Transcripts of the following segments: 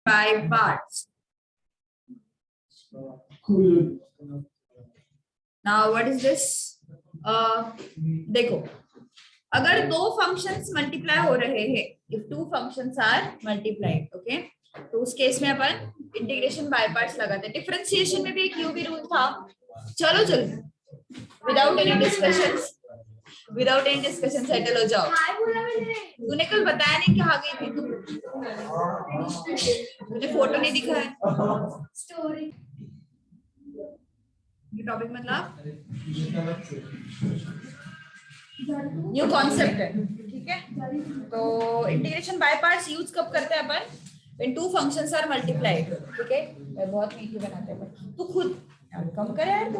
by parts. Now what is this? देखो, अगर दो फंक्शंस मल्टीप्लाई हो रहे हैं, if two functions are multiplied, okay, तो उस केस में अपन इंटीग्रेशन बाय पार्ट्स लगाते हैं. डिफरेंशिएशन में भी एक यूवी रूल था. चलो विदाउट एनी डिस्कशन सेटल हो जाओ. तूने कल बताया नहीं कि आ गई थी तू. मुझे फोटो नहीं दिखा है. स्टोरी ये टॉपिक मतलब न्यू कॉन्सेप्ट है. ठीक है, तो इंटीग्रेशन बाय पार्ट्स यूज कब करते हैं अपन? when two functions are multiplied. ठीक है, मैं बहुत मीठी बनाते हैं. तू खुद कम करे यार.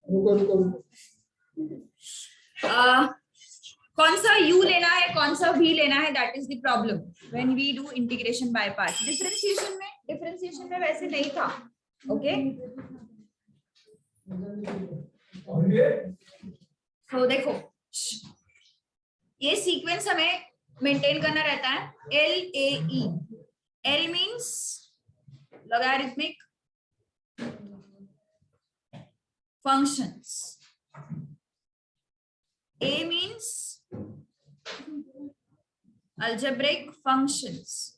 तू रुको. कौन सा u लेना है, कौन सा v लेना है, that is the problem when we do integration by parts. Differentiation में वैसे नहीं था. ओके, तो देखो ये सीक्वेंस हमें मेंटेन करना रहता है. LAE. L means logarithmic functions. A means algebraic functions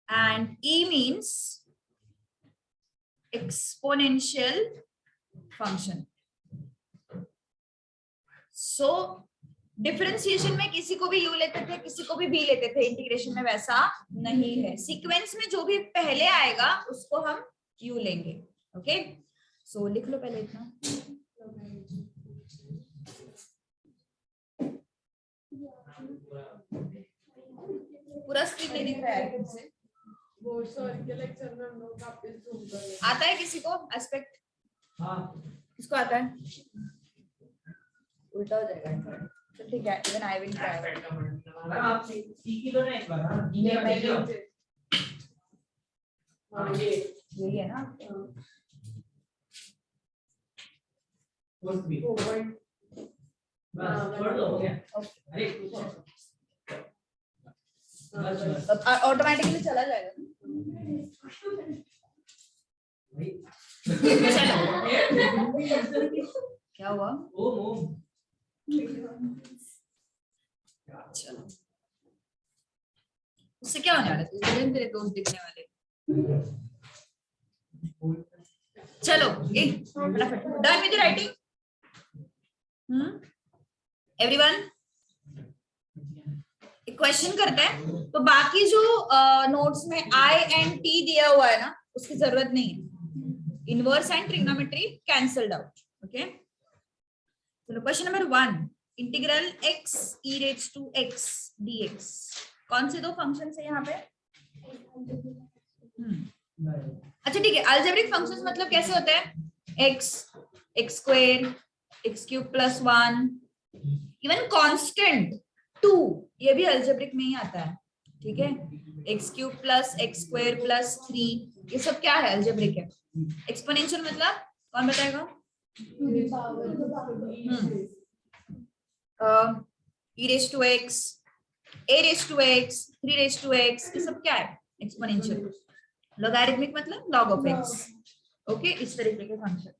and E means exponential function. So differentiation में किसी को भी यू लेते थे, किसी को भी बी लेते थे. इंटीग्रेशन में वैसा नहीं है. सीक्वेंस में जो भी पहले आएगा उसको हम यू लेंगे. ओके, सो लिख लो पहले इतना. पूरा स्क्रीन नहीं दिख रहा है. आता है किसी को एस्पेक्ट? किसको आता है? उल्टा हो जाएगा. तो ठीक है, इवन आई विल ट्राई. आप सीख लो ना एक बार. यही है ना. ऑटोमेटिकली चला जाएगा. चलो, क्या हुआ? चलो, उससे क्या होने वाला है? तेरे दोस्त दिखने वाले. चलो फटाफट डन विद राइटिंग. एवरीवन एक क्वेश्चन करते हैं. तो बाकी जो नोट्स में आई एंड टी दिया हुआ है ना, उसकी जरूरत नहीं है. Inverse and trigonometry cancelled out. Okay, चलो question number 1. Integral x e raise to x dx. कौन से दो फंक्शंस है यहाँ पे? अच्छा ठीक है. अलजेब्रिक फंक्शंस मतलब कैसे होते हैं? x, x square, x cube plus 1, even constant 2, ये भी अलजेब्रिक में ही आता है. ठीक है, x cube plus x square plus 3, ये सब क्या है? अलजेब्रिक है. एक्सपोनेंशियल मतलब कौन बताएगा? e raise to x, a raise to x, 3 raise to x, ये सब क्या है? एक्सपोनेंशियल. लॉगरिथमिक मतलब log of x. ओके, इस तरीके के फंक्शन.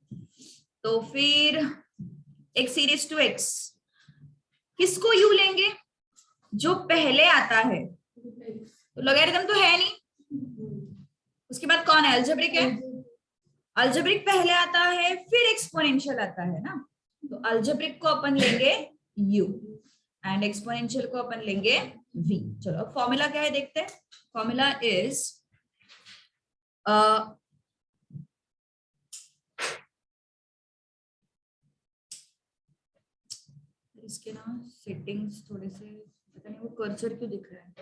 तो फिर x e raise to x किसको u लेंगे? जो पहले आता है. तो लॉगरिथम तो है नहीं. उसके बाद कौन है? अलजेब्रिक है. अलजेब्रिक पहले आता है, फिर एक्सपोनेंशियल आता है ना. तो अलजेब्रिक को अपन लेंगे u एंड एक्सपोनेंशियल को अपन लेंगे v. चलो अब फॉर्मूला क्या है देखते हैं. फॉर्मूला इज इसके ना सेटिंग्स थोड़े से पता नहीं वो कर्सर क्यों दिख रहा है.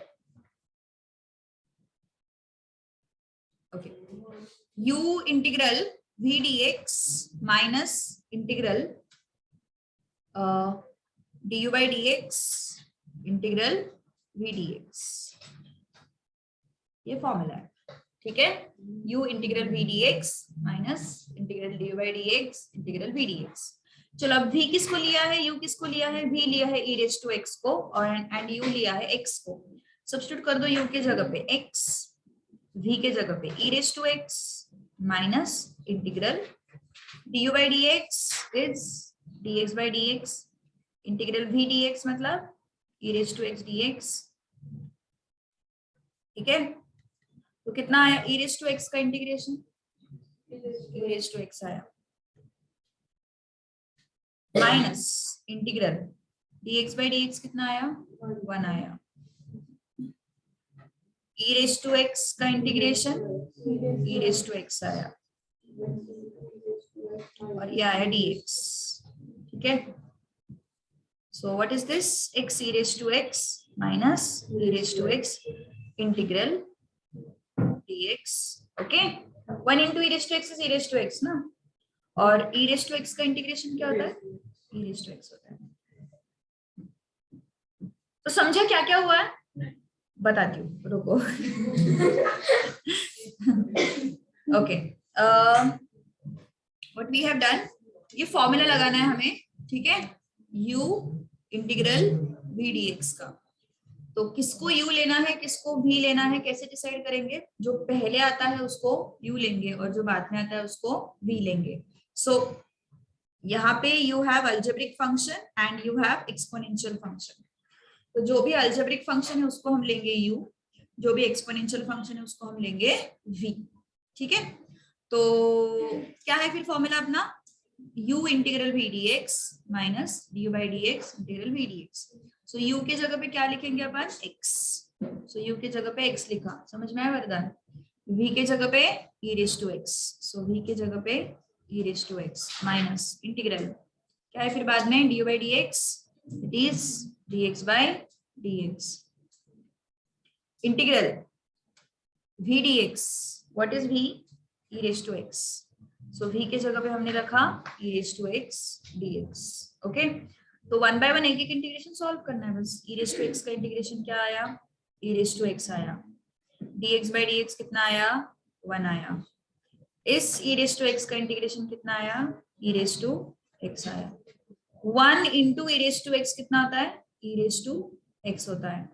Okay, u integral v dx minus integral du by dx integral v dx. ये फॉर्मूला है. ठीक है, u integral v dx minus integral du by dx integral v dx. चलो अब v किसको लिया है, u किसको लिया है, v लिया है e रेज टू x को, और एंड u लिया है x को। सब्स्टिट्यूट कर दो u के जगह पे x, v के जगह पे e raise to x minus integral du by dx is dx by dx, integral v dx मतलब e raise to x dx। ठीक है, तो कितना आया e रेज टू x का integration, e raise to x आया minus integral dx by dx कितना आया 1 आया, e रेज टू x का integration e raise to x आया और ये आया dx। ठीक है, so what is this, x e raise to x minus e raise to x integral dx। Okay, 1 into e raise to x is e raise to x ना, और e raise to x का integration क्या होता है, e raise to x होता है। तो समझा क्या क्या हुआ है, बताती हूँ, रुको। Okay, what we have done, ये फॉर्मूला लगाना है हमें। ठीक है, u इंटीग्रल v dx का, तो किसको u लेना है किसको v लेना है कैसे डिसाइड करेंगे, जो पहले आता है उसको u लेंगे और जो बाद में आता है उसको v लेंगे। सो यहाँ पे you have algebraic function and you have exponential function, तो जो भी अल्जेब्रिक फंक्शन है उसको हम लेंगे u, जो भी एक्सपोनेंशियल फंक्शन है उसको हम लेंगे v। ठीक है, तो क्या है फिर फॉर्मूला अपना, u integral v dx minus du by dx integral v dx। So u के जगह पे क्या लिखेंगे अपन, x, सो u के जगह पे x लिखा, समझ में आया वरदान, v के जगह पे e raise to x, so v के जगह पे e raise to x minus integral क्या है फिर बाद में du by dx, it is dx by dx integral v dx, what is v, e raise to x, so v के जगह पे हमने रखा e raise to x dx। Okay, तो 1 by 1 एक एक इंटीग्रेशन सॉल्व करना है बस। e रेज टू x का इंटीग्रेशन क्या आया, e रेज टू x आया, dx by dx कितना आया 1 आया, इस e रेज टू x का इंटीग्रेशन कितना आया, e रेज टू x आया। 1 into e raise to x कितना होता है, e रेज टू x होता है,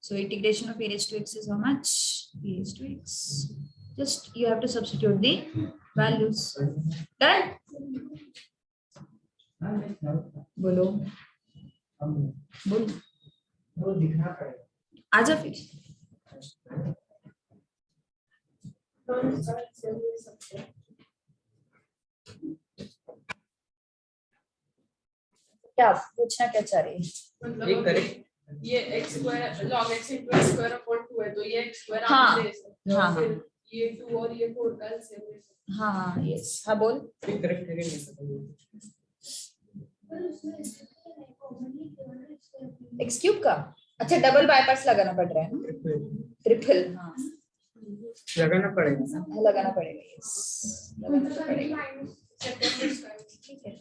so integration of e raised to x is how much, e raised to x, just you have to substitute the values, done। बोलो बोलो, आजा फिर, क्या पूछना क्या चाह रही है, मतलब ये x square log x into x square upon 2 है, तो ये x स्क्वायर आप ले सकते हो, फिर ये 2 और ये 4 का एलसीएम ले सकते हो। हाँ यस, हाँ बोल, एक्स क्यूब का, अच्छा डबल बाईपास लगाना पड़ रहा है ना, ट्रिपल, हाँ लगाना पड़ेगा, लगाना पड़ेगा, यस लगाना तो पड़ेगा। ठीक है,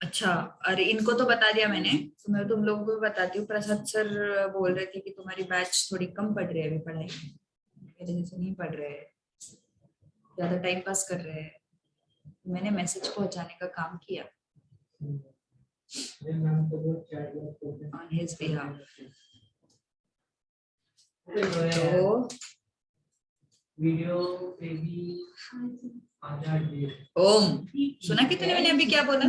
अच्छा, अरे इनको तो बता दिया मैंने, तो मैं तुम लोगों को भी बताती हूँ। प्रसाद सर बोल रहे थे कि तुम्हारी बैच थोड़ी कम पढ़ रही है अभी पढ़ाई में, पहले जैसे नहीं पढ़ रहे हैं, ज्यादा टाइम पास कर रहे हैं, मैंने मैसेज पहुंचाने का काम किया on his behalf। तो वीडियो पे भी ओम सुना कि तूने मैंने अभी क्या बोला,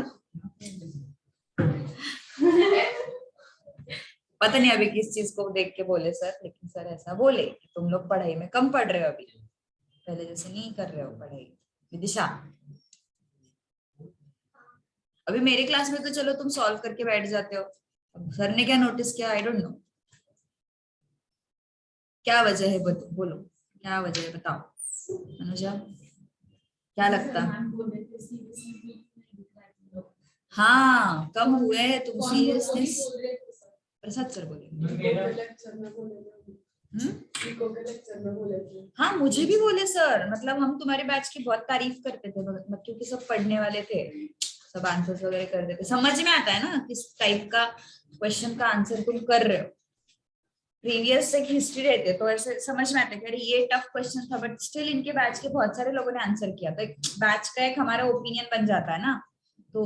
पता नहीं अभी किस चीज को देख के बोले सर, लेकिन सर ऐसा बोले कि तुम लोग पढ़ाई में कम पढ़ रहे हो, अभी पहले जैसे नहीं कर रहे हो पढ़ाई। विदिशा अभी मेरे क्लास में तो चलो तुम सॉल्व करके बैठ जाते हो, अब सर ने क्या नोटिस किया आई डोंट नो, क्या वजह है बोलो क्या वजह है बताओ अनुजा, क्या लगता है, हाँ कम हुए हैं तुम सीरियसनेस, प्रसाद सर बोले, हाँ मुझे भी बोले सर, मतलब हम तुम्हारे बैच की बहुत तारीफ करते थे, क्योंकि सब पढ़ने वाले थे, सब आंसर्स वगैरह कर देते, समझ में आता है ना किस टाइप का क्वेश्चन का आंसर तुम कर रहे हो, प्रीवियस एक हिस्ट्री रहती है तो ऐसे समझ में आता है कि अरे ये टफ क्वेश्चन था, बट स्टिल इनके बैच के बहुत सारे लोगों ने आंसर किया, तो एक बैच का एक हमारा ओपिनियन बन जाता है ना, तो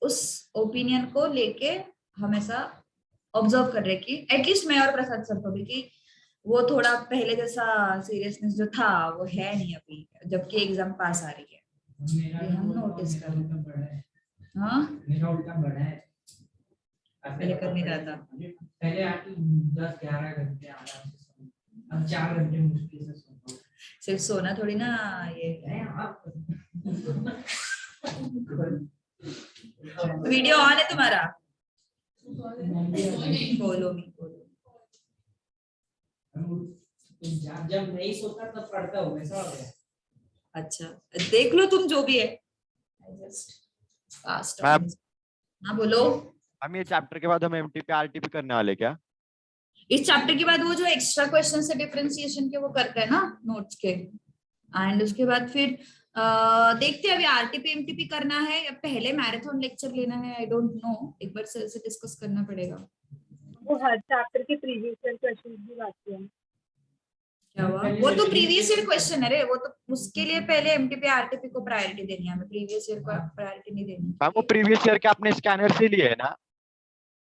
उस ओपिनियन को लेके हमेशा ऑब्जर्व कर रहे कि एटलीस्ट मैं और प्रसाद सर को भी कि वो थोड़ा पहले जैसा सीरियसनेस जो था वो है नहीं अभी, जबकि एग्जाम पास आ रही है, ये हम नोटिस कर रहे हैं। हाँ मेरा उल्टा बड़ा है, पहले कर नहीं रहा था, पहले आके 10-11 घंटे आराम से सोऊं, अब 4 घंटे मुश्किल से सोता हूँ। सिर्फ सोना थोड़ी ना ये वीडियो ऑन है तुम्हारा, बोलो मी बोलो। जब नहीं सोता तब पढ़ता हूँ, ऐसा हो गया। अच्छा देख लो तुम जो भी है, मैम हाँ बोलो। हम ये चैप्टर के बाद हम एमटीपी आरटीपी करने वाले क्या? इस चैप्टर के बाद वो जो एक्स्ट्रा क्वेश्चन से डिफरेंशिएशन के वो करते हैं ना नोट्स के, एंड उसके बाद फिर देखते हैं अभी आरटीपी एमटीपी करना है या पहले मैराथन लेक्चर लेना है, आई डोंट नो, एक बार सर से डिस्कस करना पड़ेगा। वो हर चैप्टर के प्रीवियस ईयर क्वेश्चंस भी आते हैं। क्या हुआ? वो तो प्रीवियस ईयर क्वेश्चन है रे, वो तो उसके लिए पहले एमटीपी आरटीपी को प्रायोरिटी देनी है, हमें प्रीवियस ईयर को प्रायोरिटी नहीं देनी। मैम वो प्रीवियस ईयर के आपने स्कैनर से लिए है ना?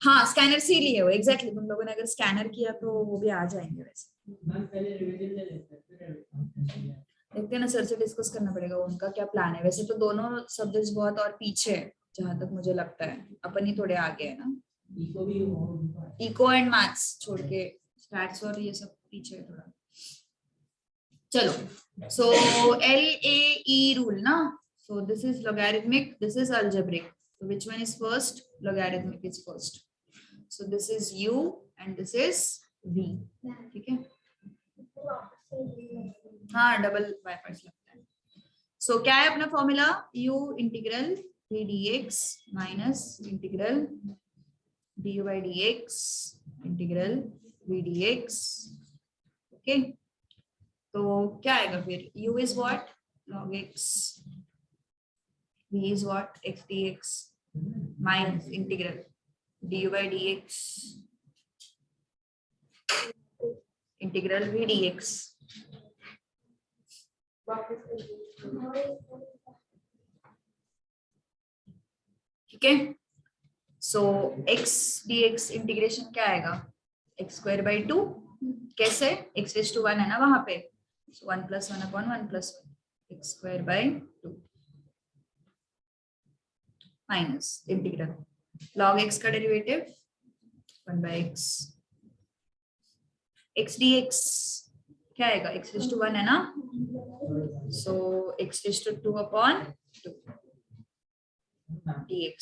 हाँ स्कैनर से लिए हो, एग्जैक्टली तुम लोगों ने अगर स्कैनर किया तो वो भी आ जाएंगे वैसे। मैम पहले रिवीजन ले लेते हैं, फिर देखते हैं ना, सर से डिस्कस करना पड़ेगा उनका क्या प्लान है। वैसे तो दोनों सब्जेक्ट्स बहुत और पीछे है जहां तक मुझे लगता है, अपन ही थोड़े आगे है ना, इको भी हो, इको एंड मैथ्स छोड़ के स्टैट्स और ये सब पीछे है थोड़ा। चलो सो LAE रूल ना, सो this is logarithmic, this is algebraic, so which one is first? Logarithmic is first, so this is U and this is V, ठीक है। हाँ डबल बाय पार्ट्स लगता है। सो क्या है अपना formula? U integral v dx minus integral du by dx integral v dx, okay. तो क्या आएगा फिर? U is what? log x, v is what? x dx minus integral du by dx integral v dx, ठीक है। सो x dx integration क्या आएगा? x square by 2, कैसे? x raise to 1 है ना वहां पे, सो 1 + 1 upon 1 + 1 x square by 2 minus integral log x का derivative 1 by x, x dx क्या आएगा? x रेज टू 1 है ना, so x raise to 2 upon 2 dx।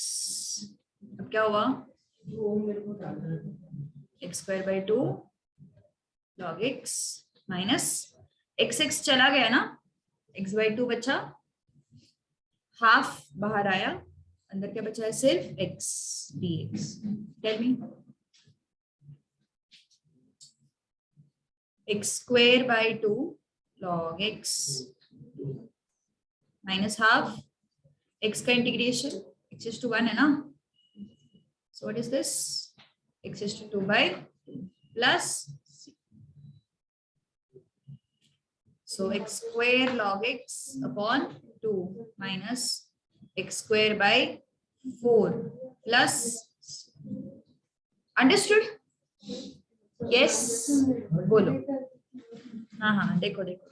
अब क्या हुआ? x square by 2 log x minus x चला गया ना, x बाई 2 बचा, हाफ बाहर आया, अंदर क्या बचा है? सिर्फ x dx। Tell me, x square by 2 log x minus half x का इंटीग्रेशन, x is to 1 है ना, so what is this? x is to 2 by 2 plus c, so x square log x upon 2 minus x square by 4 plus c. Understood? Yes, बोलो। हाँ हाँ देखो देखो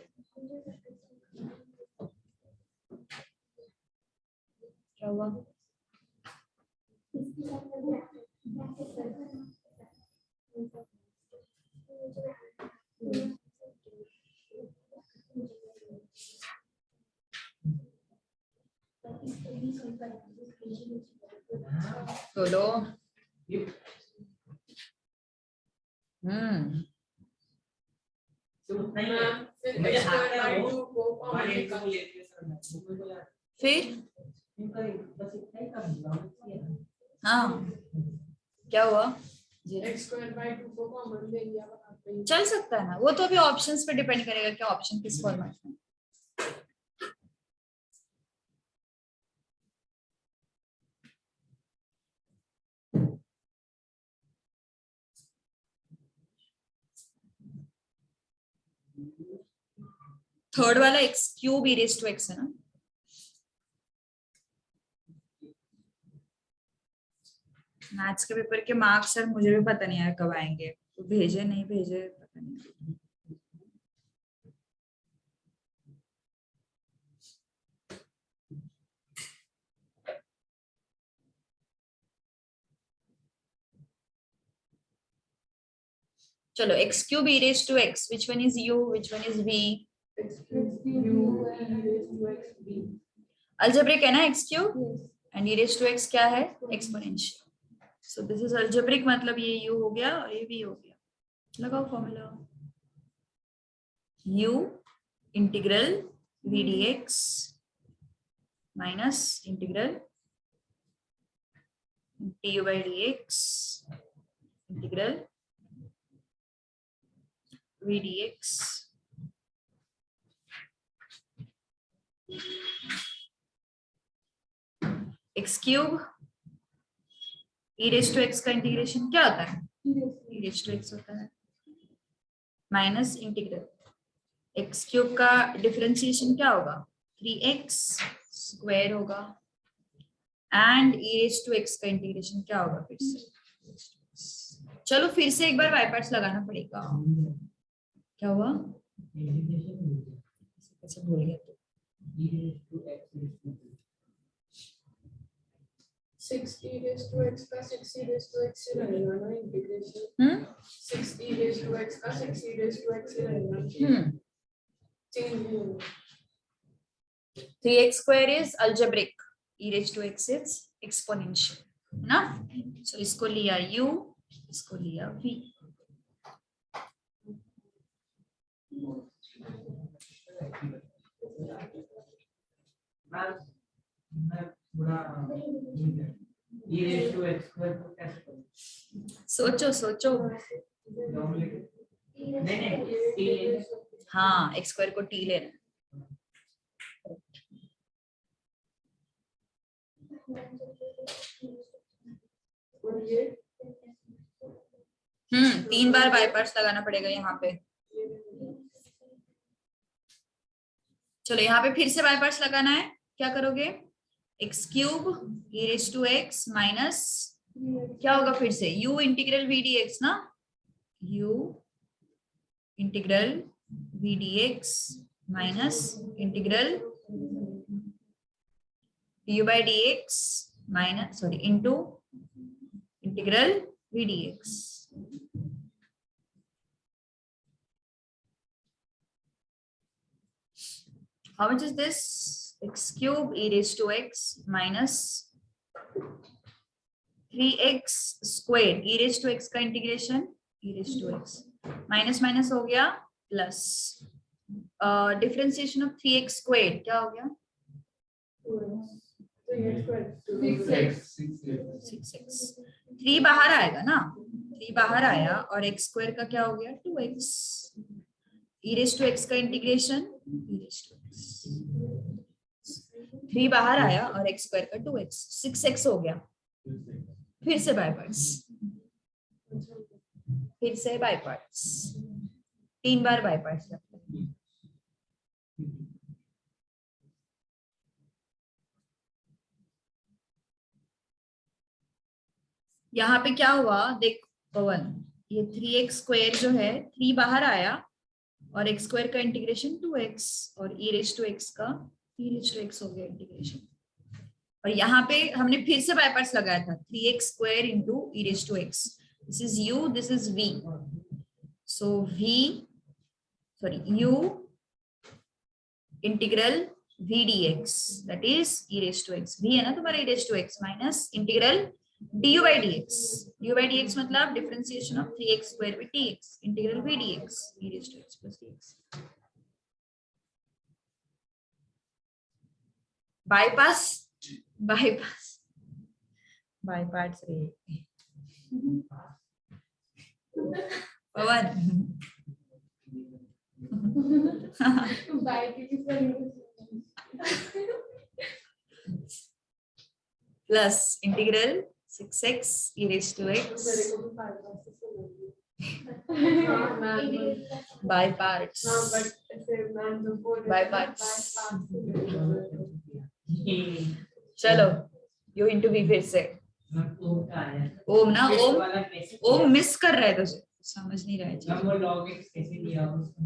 क्या हुआ? बोलो। मुझे हाथ का वो वाले कम लेते हैं सर, फिर बस इतना ही कम, हाँ क्या हुआ? x स्क्वायर बाय 2 को कॉमन ले लिया, बताते हैं। चल सकता है ना, वो तो अभी ऑप्शंस पे डिपेंड करेगा कि ऑप्शन किस फॉर्मेट में। थर्ड वाला x cube e raise to x है ना। मैथ्स के पेपर के मार्क्स सर मुझे भी पता नहीं यार कब आएंगे, तो भेजे नहीं भेजे पता नहीं। चलो x cube e raise to x, which one is u, which one is v. Algebraic है ना x cube, and e raise to x क्या है, exponential. So this is algebraic, मतलब ये u हो गया और ये v हो गया। लगाओ formula, u integral v dx minus integral du by dx integral v dx x cube e raise to x का इंटीग्रेशन क्या होता है, ई रेज टू एक्स होता है, माइनस इंटीग्रल एक्स क्यूब का डिफरेंशिएशन क्या होगा, 3x स्क्वायर होगा, and e raise to x का इंटीग्रेशन क्या होगा फिर से। चलो फिर से एक बार बाय पार्ट्स लगाना पड़ेगा। क्या हुआ, कैसे भूल गया तू। 6e raised to x का 6e raised to x से रहेगा ना integration. 6e raised to x का 6e raised to x से रहेगा। चेंज नहीं होगा। 3x square is algebraic, e raised to x is exponential, है ना। So इसको लिया u, इसको लिया v। सोचो सोचो, हाँ एक्स स्क्वायर को t लेना। तीन बार बाय पार्ट्स लगाना पड़ेगा यहाँ पे। चलो यहाँ पे फिर से बाय पार्ट्स लगाना है, क्या करोगे, x cube e raise to x minus क्या होगा फिर से, u इंटीग्रल v dx ना, u integral v dx minus integral du by dx minus sorry into integral v dx। How much is this? X cube e raised to x minus 3x squared e raised to x का integration e raised to x minus minus हो गया plus differentiation of 3x squared क्या हो गया 6x। 3 बाहर आएगा ना, 3 बाहर आया और x स्क्वायर का क्या हो गया 2x। e raised to x का integration e raised to x, 3 बाहर आया और x स्क्वायर का 2x, 6x हो गया। फिर से बाय पार्ट्स, फिर से by parts, 3 bar by parts लगता है। यहाँ पे क्या हुआ देख पवन, ये 3x स्क्वायर जो है 3 बाहर आया और x स्क्वायर का इंटीग्रेशन 2x और e रेज टू x का e रेज टू x हो गया इंटीग्रेशन। और यहाँ पे हमने फिर से बाय पार्ट्स लगाया था 3x square into e raise to x, this is u, this is v, so v sorry u integral v dx that is e raise to x, v है ना तुम्हारा e raise to x minus integral du by dx, du by dx मतलब differentiation of 3x square with dx integral v dx e raised to x plus dx। Bypass bypass by parts रे पवन plus integral 6x e raised to x by parts हाँ but फिर ma'am जो बोल रहे By थे parts. ये चलो यू इंटू बी फिर से ओम का आया ओम ना टेस्ट ओम वाला कैसे ओम मिस कर रहा है तुझे समझ नहीं रहा है मैम वो log x कैसे लिया उसको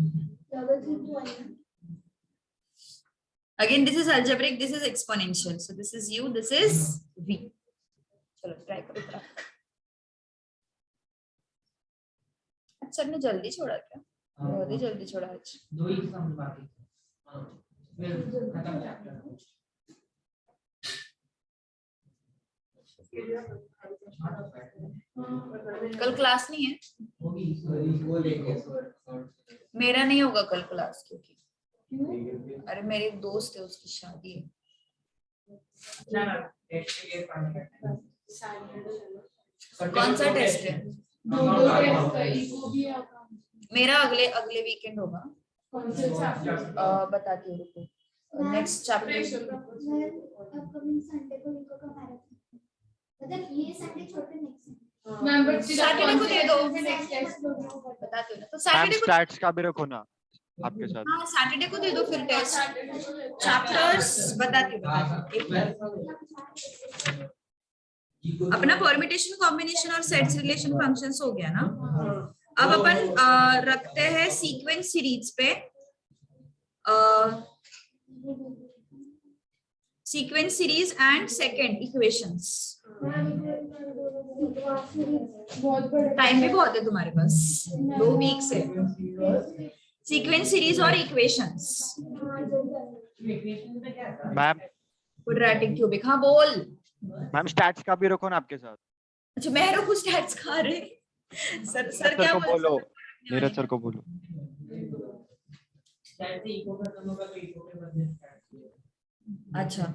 again this is algebraic, this is exponential, so this is u, this is v. चलो ट्राई करो फटाफट। सर ने जल्दी छोड़ा क्या? बहुत ही जल्दी छोड़ा आज। दो ही सम बाकी फिर खत्म चैप्टर कल क्लास नहीं है, मेरा नहीं होगा कल क्लास क्योंकि अरे मेरे एक दोस्त है उसकी शादी है। ना ना टेस्ट के पढ़ने का कौन सा टेस्ट है? मेरा अगले अगले वीकेंड होगा। बताती हूँ रुको। नेक्स्ट चैप्टर अपकमिंग संडे को लिखो का मैराथन, मतलब ये संडे छोड़ के नेक्स्ट मैम बट सैटरडे को दे दो। संडे बताती हूँ ना, तो मैम सैटरडे को स्टैट्स का भी रखो ना आपके साथ। हाँ सैटरडे को दे दो फिर टेस्ट चैप्टर्स। बताती हूँ अपना परम्यूटेशन कॉम्बिनेशन और सेट्स रिलेशन फंक्शंस हो गया ना। अब अपन रखते हैं सीक्वेंस सीरीज पे। Sequence series and second equations. Time भी बहुत है तुम्हारे पास, 2 वीक्स है। सीक्वेंस सीरीज और इक्वेशंस। Ma'am quadratic cubic. हाँ बोल। मैम स्टैट्स का भी रखो ना आपके साथ। अच्छा मैं रुकू स्टैट्स खा रहे। सर क्या को बोलो, बोल नीरज सर को बोलो। शायद से इको खत्म होगा तो इको के बदले स्टार्ट। अच्छा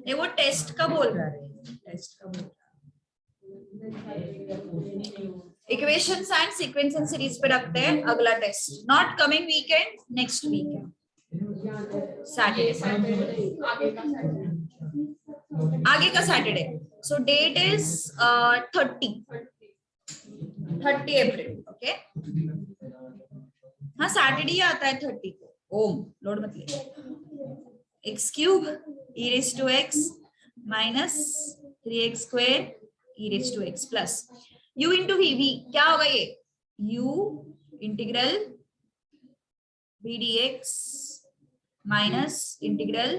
ये वो टेस्ट का बोल रहा है, टेस्ट का बोल रहा है। Equations and sequence and series पे रखते हैं अगला test. Not coming weekend, next weekend Saturday, आगे का Saturday. So date is 30 April. Okay हाँ सैटरडे आता है 30 को। ओम लोड मत ले। X cube e raise to x minus 3x square e raise to x plus u into v. V क्या होगा ये? u integral v dx minus integral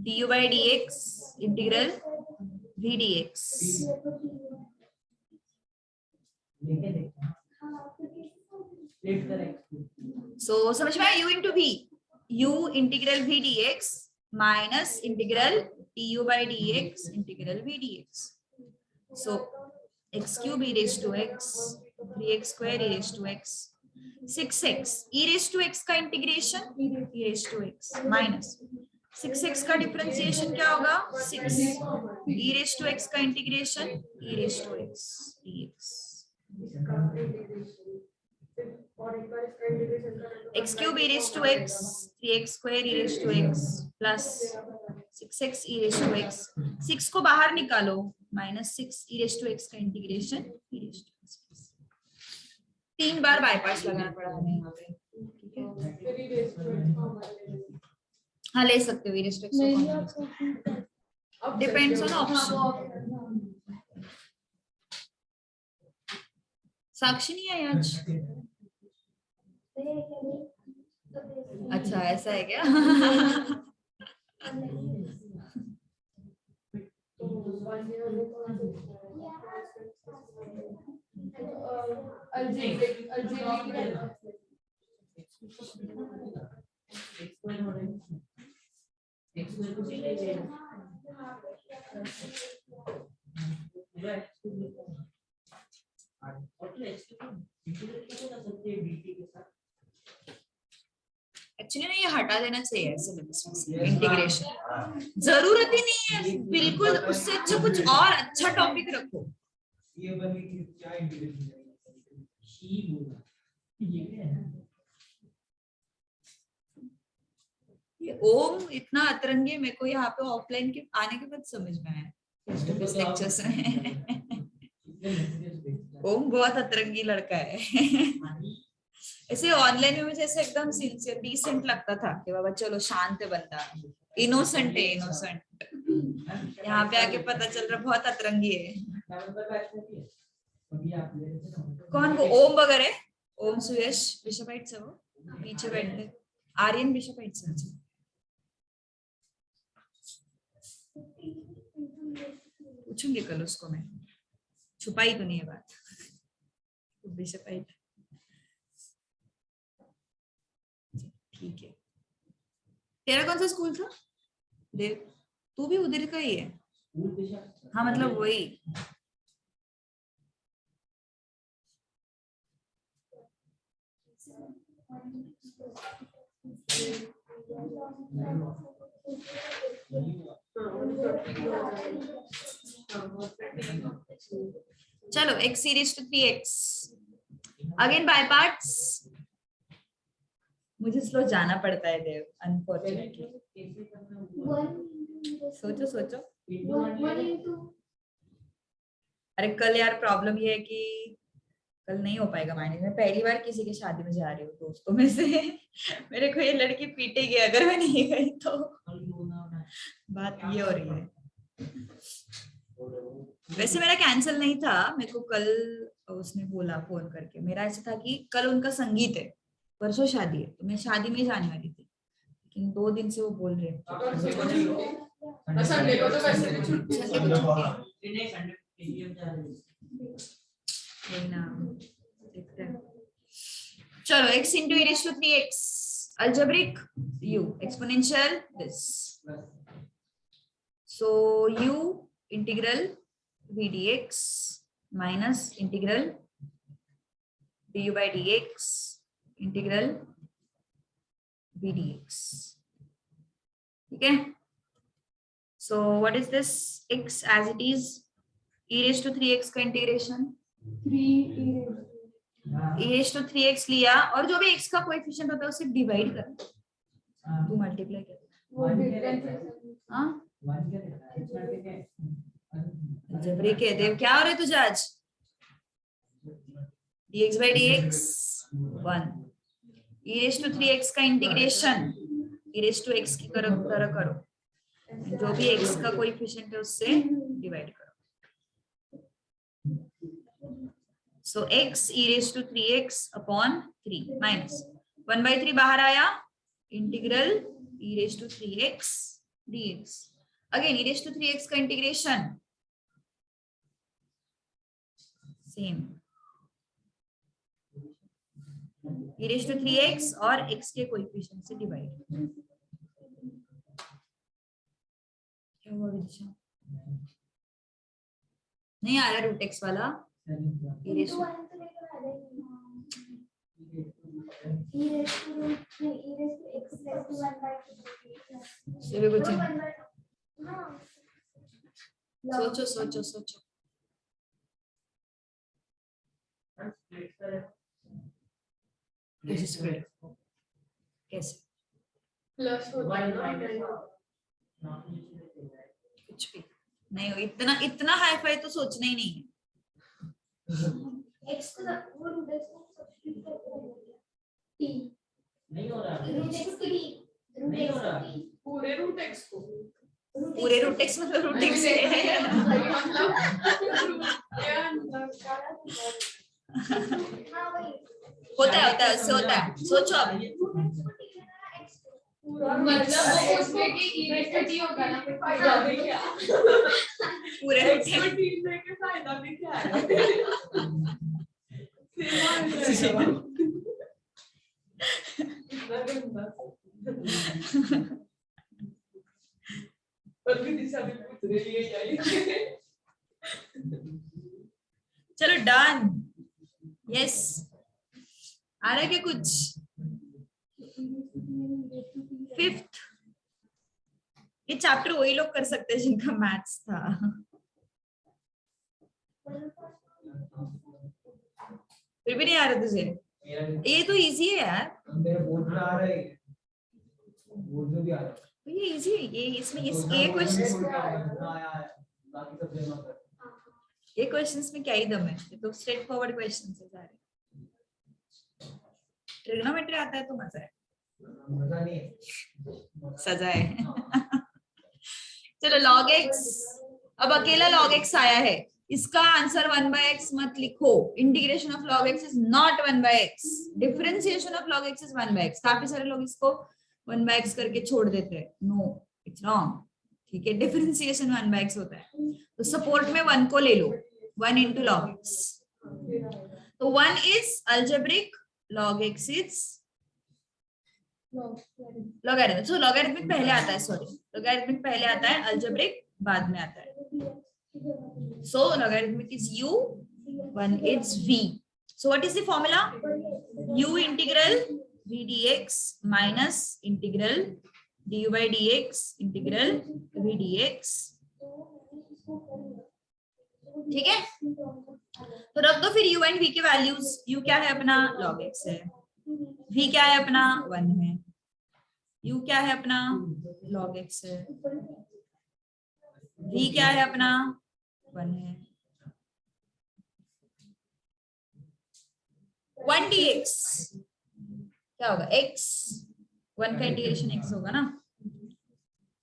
du by dx integral v dx। So समझ में आया? u into v, u integral v dx minus integral du by dx integral v dx। So x cube e raised to x 3x square e raised to x 6x e raised to x का integration e raised to x minus 6x का differentiation क्या होगा? 6 e raised to x का integration e raised to x dx। x cube e raised to x 3x square e raised to x plus 6x e raised to x। 6 को बाहर निकालो, minus 6 e raised to x का integration e raised to x। 3 bar bypass लगाना पड़ा हमें यहाँ पे, ठीक है? हाँ ले सकते हो e raised to x, depends on option. Sakshi नहीं है आज? अच्छा ऐसा है क्या? एक्चुअली ना ये हटा देना चाहिए सिलेबस में से इंटीग्रेशन, जरूरत ही नहीं है बिल्कुल। उससे अच्छा कुछ और अच्छा टॉपिक रखो। ये ओम इतना अतरंगी मेरे को यहाँ पे ऑफलाइन के आने के बाद समझ में आया, फेस टू फेस लेक्चर्स में। ओम बहुत अतरंगी लड़का है। ऐसे ऑनलाइन में मुझे ऐसे एकदम सिंसियर डिसेंट लगता था कि बाबा चलो शांत है बंदा, इनोसेंट है इनोसेंट। यहाँ पे आके पता चल रहा बहुत अतरंगी है। कौन वो ओम वगैरह? ओम सुयश बिशपाइट से वो पीछे बैठते, आर्यन बिशपाइट से। पूछूंगी कल उसको मैं, छुपाई तो नहीं है बात। बिशपाइट ठीक है। तेरा कौन सा स्कूल था देव? तू भी उधर का ही है? हाँ मतलब वही। चलो x series to 3x again by parts. मुझे स्लो जाना पड़ता है देव अनफॉर्चुनेटली। सोचो सोचो। अरे कल यार प्रॉब्लम ये है कि कल नहीं हो पाएगा मैनेज। मैं पहली बार किसी की शादी में जा रही हूँ दोस्तों में से। मेरे को ये लड़की पीटेगी अगर मैं नहीं गई तो। बात ये हो रही है। वैसे मेरा कैंसिल नहीं था, मेरे को कल उसने बोला फोन करके। मेरा ऐसा था कि कल उनका संगीत है, परसों शादी है, तो मैं शादी में जाने वाली थी, लेकिन 2 दिन से वो बोल रहे हैं संडे को तो वैसे भी छुट्टी है। देखते हैं। चलो x into e raised to 3x algebraic u exponential this, so u integral v dx minus integral du by dx integral v dx. ठीक है, so what is this x as it is e raised to 3x का integration 3 e raised to 3x लिया, और जो भी x का coefficient होता है उसे डिवाइड कर, तू मल्टीप्लाई कर। हाँ अलजेब्रिक है देव। क्या हो रहा है तुझे आज? dx by dx 1 e raised to 3x का integration e raised to x की तरह करो, जो भी x का कोएफिशिएंट है उससे डिवाइड करो। So x e raised to 3x upon 3 minus 1/3 बाहर आया, integral e raised to 3x dx। Again e raised to 3x का integration same, e raised to 3x और x के कोएफिशिएंट से डिवाइड। क्या हुआ विदिशा? नहीं आ रहा रूट x वाला। सोचो सोचो सोचो। कैसे प्लस होता है ना, कुछ भी नहीं हो, इतना हाई फाई तो सोचना ही नहीं है। x को वो रूट x को सब्स्टिट्यूट करके t नहीं हो रहा रूट x की नहीं हो रहा पूरे रूट x को पूरे रूट x मतलब रूट x है। होता है उससे होता है। सोचो अब मतलब उसमें कि e raised to t होगा ना, फिर फायदा भी क्या? पूरे रूट x को t लेके फायदा भी क्या है? और भी दिशा भी पूछ रही है यही। चलो डन। यस आ रहा है क्या कुछ? 5th ये चैप्टर वही लोग कर सकते हैं जिनका मैथ्स था। फिर भी नहीं आ रहा तुझे? ये तो इजी है यार। मेरा बोर्ड में आ रहा है, बोर्ड में भी आ रहा है। तो ये इजी है, ये इसमें इस ए क्वेश्चन बाकी सब ये क्वेश्चंस में क्या ही दम है, ये तो स्ट्रेट फॉरवर्ड क्वेश्चंस है सारे। ट्रिग्नोमेट्री आता है तो मजा है, मजा नहीं है, सजा है। चलो log x, अब अकेला log x आया है, इसका आंसर 1/x मत लिखो। Integration of log x is not 1/x, differentiation of log x is 1/x। काफी सारे लोग इसको 1/x करके छोड़ देते हैं, नो इट्स रॉन्ग, ठीक है। डिफरेंशिएशन 1/x होता है, तो सपोर्ट में 1 को ले लो, 1 into log x, तो 1 is algebraic, log x is logarithmic। so logarithmic पहले आता है, सॉरी logarithmic पहले आता है, algebraic बाद में आता है। so logarithmic is u, 1 is v। so what is the formula? u integral v dx minus integral du by dx integral v dx, ठीक है। तो रख दो फिर u एंड v के वैल्यूज। u क्या है अपना, log x है, v क्या है अपना 1 है, u क्या है अपना log x है, v क्या है अपना 1 है। 1 dx क्या होगा, x, 1 का इंटीग्रेशन x होगा ना,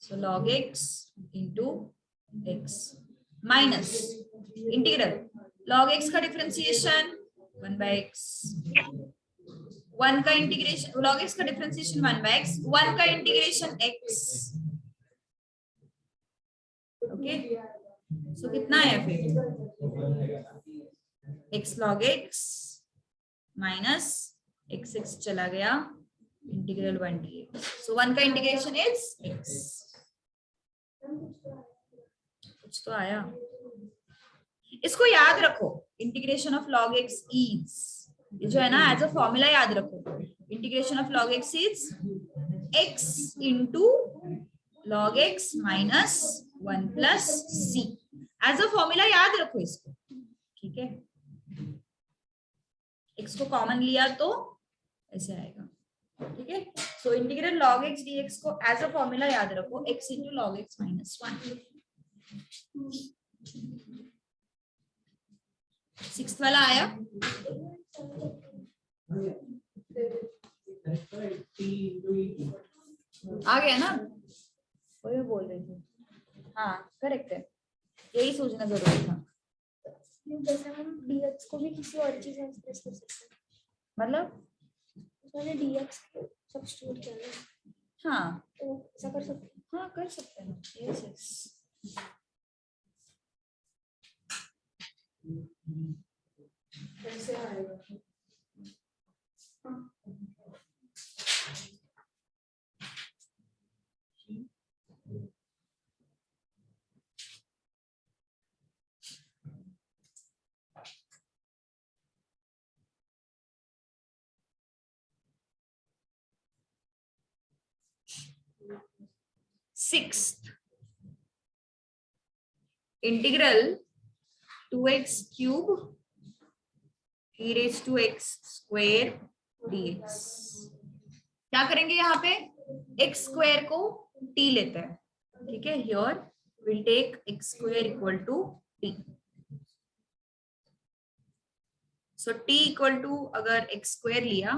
सो log x into x minus integral log x का डिफरेंशिएशन 1/x, 1 का इंटीग्रेशन log x का डिफरेंशिएशन 1/x, 1 का इंटीग्रेशन x, ओके। सो कितना है फिर, x log x minus x चला गया, इंटीग्रल 1 dx, सो 1 का इंटीग्रेशन इज x। कुछ तो आया, इसको याद रखो, integration of log x is, ये जो है ना एज अ फॉर्मूला याद रखो, integration of log x is x into log x minus 1 plus c, as a formula याद रखो इसको, ठीक है। x को कॉमन लिया तो ऐसे आएगा, ठीक है। So integral log x dx को एज अ फॉर्मूला याद रखो, x into log x minus 1। 6th वाला आया, आ गया ना, वही मैं बोल रही थी, हाँ करेक्ट है, यही सोचना जरूरी था। जैसे हम dx को भी किसी और चीज में एक्सप्रेस कर सकते हैं, मतलब उसमें dx को सब्स्टिट्यूट किया है, हाँ तो ऐसा कर सकते हैं। हाँ कर सकते हैं, यस यस। कैसे आएगा? Sixth, integral 2x cube e raised to x square dx। क्या करेंगे यहाँ पे, x स्क्वायर को t लेते हैं, ठीक है। Here will take x square equal to t, so t equal to अगर x स्क्वायर लिया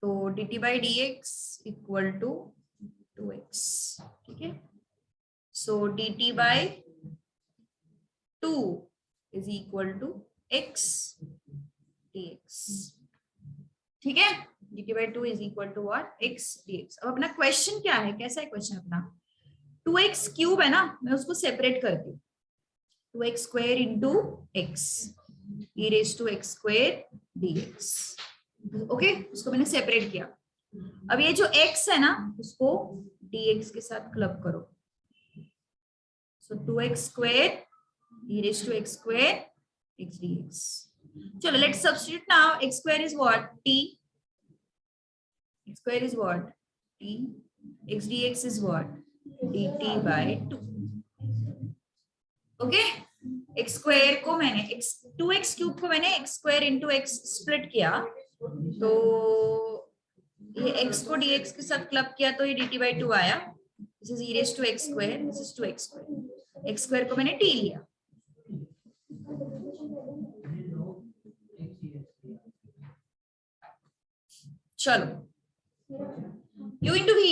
तो dt by dx equal to 2x, ठीक है। So dt by 2 is equal to x dx, ठीक है। dt by 2 is equal to what, x dx। अब अपना question क्या है, कैसा है क्वेश्चन अपना, 2x क्यूब है ना, मैं उसको सेपरेट करती हूँ, 2x square into x e raise to x square dx, okay, उसको मैंने सेपरेट किया। अब ये जो x है ना, उसको dx के साथ क्लब करो, so 2x square e raise to x square x dx। चलो let's substitute now, x square is what, t, x square is what, t, x dx is what, dt by 2, okay. x square को मैंने 2x cube को मैंने x square into x split किया, तो ये x को dx के साथ क्लब किया तो ये dt by 2 आया, this is e raised to x square, this is 2x square, x square को मैंने t लिया, चलो u into v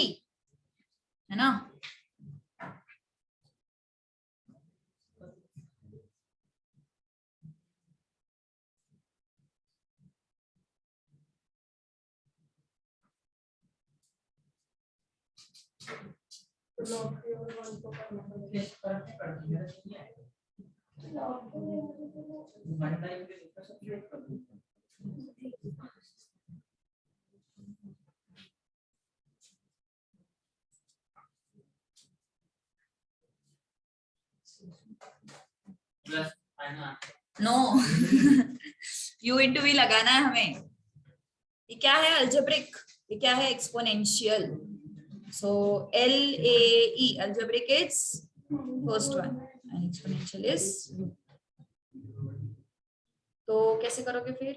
है ना, तो log 3 और 1 को करना पड़ेगा। ये करते कर दिया नहीं है log वन टाइम पे इसका सब्स्टिट्यूट कर दूं plus final no u into v लगाना है हमें। ये क्या है अल्जेब्रिक, ये क्या है exponential. So LAE algebraic is first one and exponential is, तो कैसे करोगे फिर,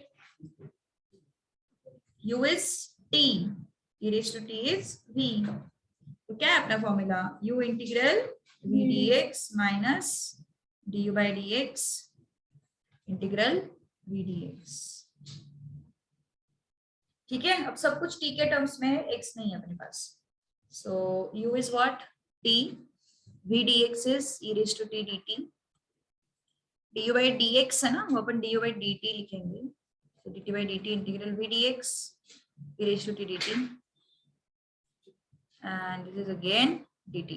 u is t, e raised to t is v, तो क्या है अपना formula, u integral v dx minus du by dx integral v dx। ठीक है, अब सब कुछ t के टर्म्स में है, x नहीं है अपने पास। सो u is what, t, v dx is e raised to t dt, du by dx है ना, वो अपन du by dt लिखेंगे, so dt by dt integral v dx e raised to t dt and this is again dt.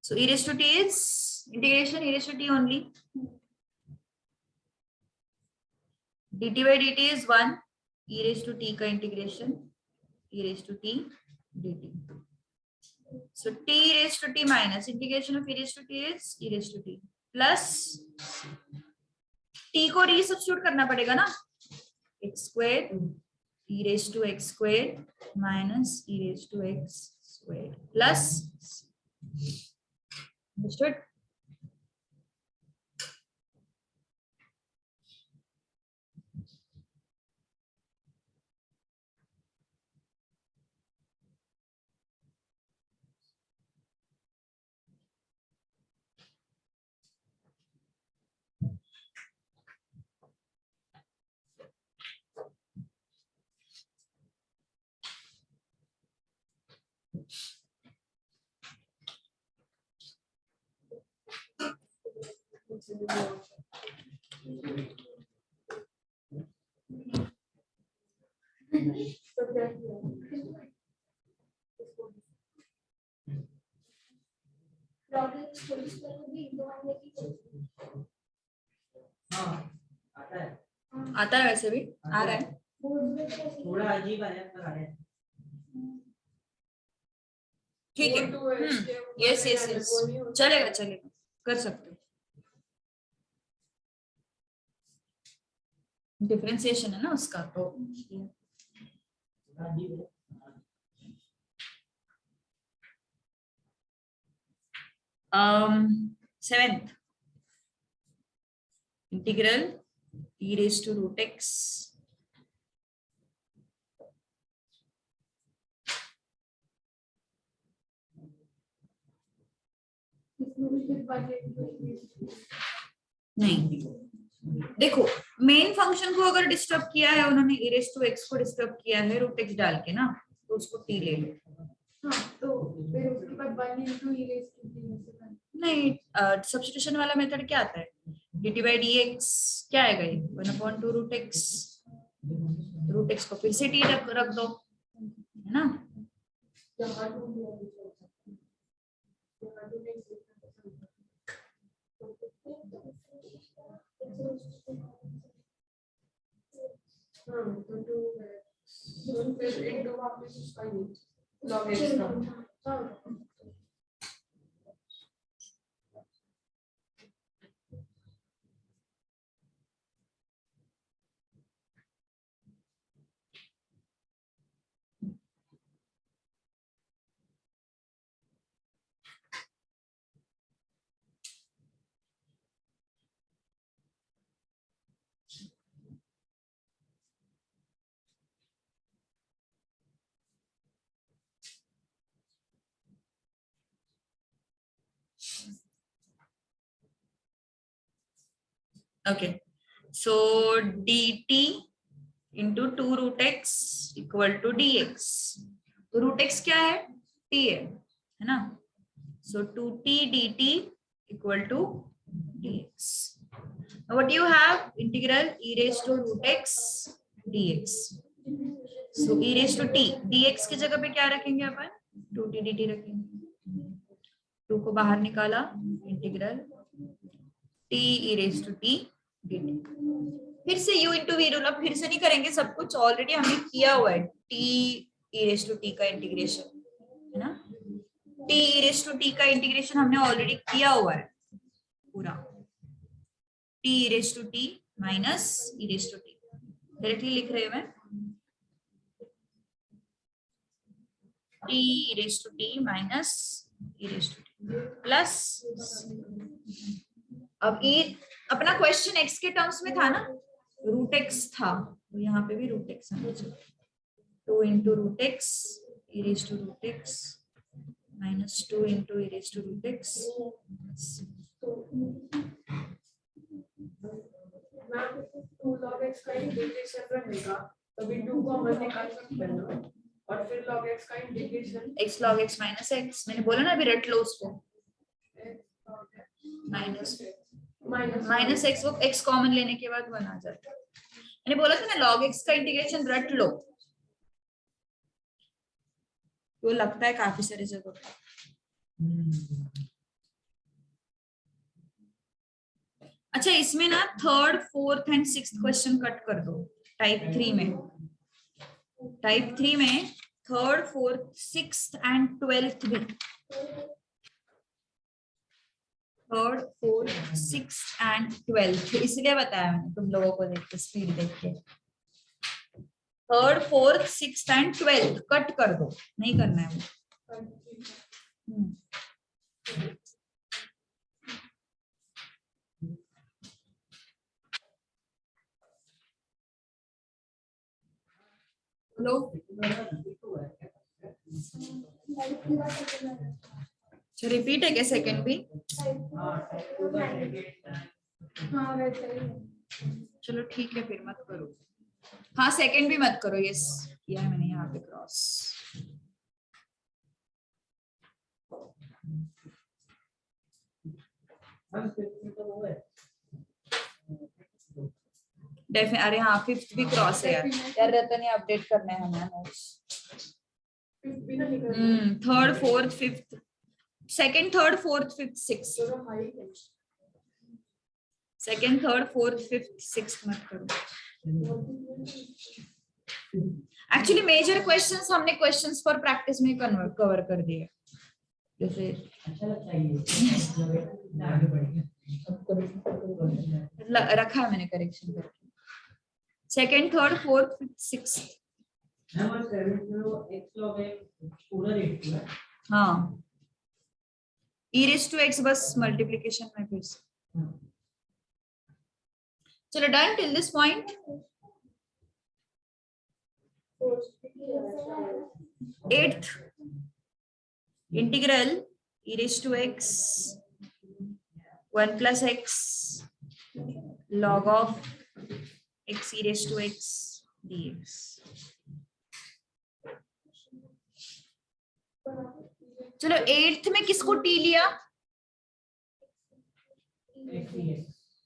So e raised to t is integration e raised to t only, dt by dt is 1, e raised to t का integration e raised to t dt. So t raised to t minus integration of e raised to t is e raised to t plus t को resubstitute करना पड़ेगा ना, x squared e raised to x squared minus e raised to x squared plus, understood? तो क्या किया? log x whole square को भी into 1 लेके चलते हां आता है आता है, वैसे भी आ रहा है, बोर्ड में तो ऐसे थोड़ा अजीब है पर आ रहा है ठीक है, 4-2x के यस यस यस, वो नहीं होता। चलेगा चलेगा, कर सकते हो, डिफरेंशिएशन है ना उसका, तो अजीब है seventh integral e raised to root x इसमें भी फिर budget नहीं, देखो मेन फंक्शन को अगर डिस्टर्ब किया है उन्होंने, e raised to x को डिस्टर्ब किया है रूट x डाल के ना, तो उसको t ले लो। हाँ तो फिर उसके बाद 1 into e raised to t ऐसे करना। नहीं, सब्स्टिट्यूशन वाला मेथड क्या आता है, dt by dx क्या आएगा, ये 1/2 रूट x को फिर से t रख दो, है ना, यहाँ to भी आगे चलता है। यहाँ to नहीं चलता है। हाँ तो 2 फिर into वापस उसका ही log x का। हाँ okay, so dt into 2 root x equal to d x. तो रूट एक्स क्या है? टी है ना? So 2t dt equal to dx। What you have? Integral e raise to root x dx। So e raise to t, dx की जगह पे क्या रखेंगे अपन? 2t dt रखेंगे। 2 को बाहर निकाला, integral t e raise to t dt। फिर से u इंटू वी रूल, अब फिर से नहीं करेंगे, सब कुछ ऑलरेडी हमने किया हुआ है। t e raise to t का इंटीग्रेशन है ना? t e raise to t का इंटीग्रेशन हमने ऑलरेडी किया हुआ है पूरा। t e raise to t minus e raise to t, directly लिख रहे हैं मैं, t e raise to t minus e raise to t plus. अब e अपना क्वेश्चन x के टर्म्स में था ना, रूट एक्स था, तो यहाँ पे भी रूट एक्स आना चाहिए। 2 into root x e raise to root x minus 2 into e raise to root x. Ma'am 2 log x का इंटीग्रेशन रहेगा, तभी 2 को हम निकाल सकते हैं ना, और फिर log x का integration x log x minus x, मैंने बोला ना अभी रट लो उसको, माइनस x, वो x कॉमन लेने के बाद 1 आ जाता है। मैंने बोला था ना log x का इंटीग्रेशन रट लो, वो लगता है काफी सारी जगह पे। अच्छा, इसमें ना 3rd 4th and 6th question cut कर दो टाइप 3 में। टाइप 3 में 3rd 4th 6th and 12th भी, 3rd 4th 6th and 12th, इसलिए बताया मैंने तुम लोगों को, देख के स्पीड देख के। 3rd 4th 6th and 12th cut कर दो, नहीं करना है वो। लो रिपीट है क्या सेकंड भी? चलो ठीक है, फिर मत करो। हाँ सेकंड भी मत करो, यस किया है मैंने यहाँ पे क्रॉस। अरे हाँ 5th भी क्रॉस है यार रतन, ये अपडेट करना है हमें notes. 3rd 4th 5th, 2nd 3rd 4th 5th 6th, 2nd 3rd 4th 5th 6th मत करो। एक्चुअली मेजर क्वेश्चंस हमने क्वेश्चंस फॉर प्रैक्टिस में कवर कर दिए, जैसे रखा है मैंने करेक्शन करके। 2nd 3rd 4th 5th 6th। हाँ e raised to x बस मल्टीप्लीकेशन में फिर से। चलो done till this point. 8th integral e raised to x 1 plus x log of x e raised to x dx। चलो 8th में किसको t लिया?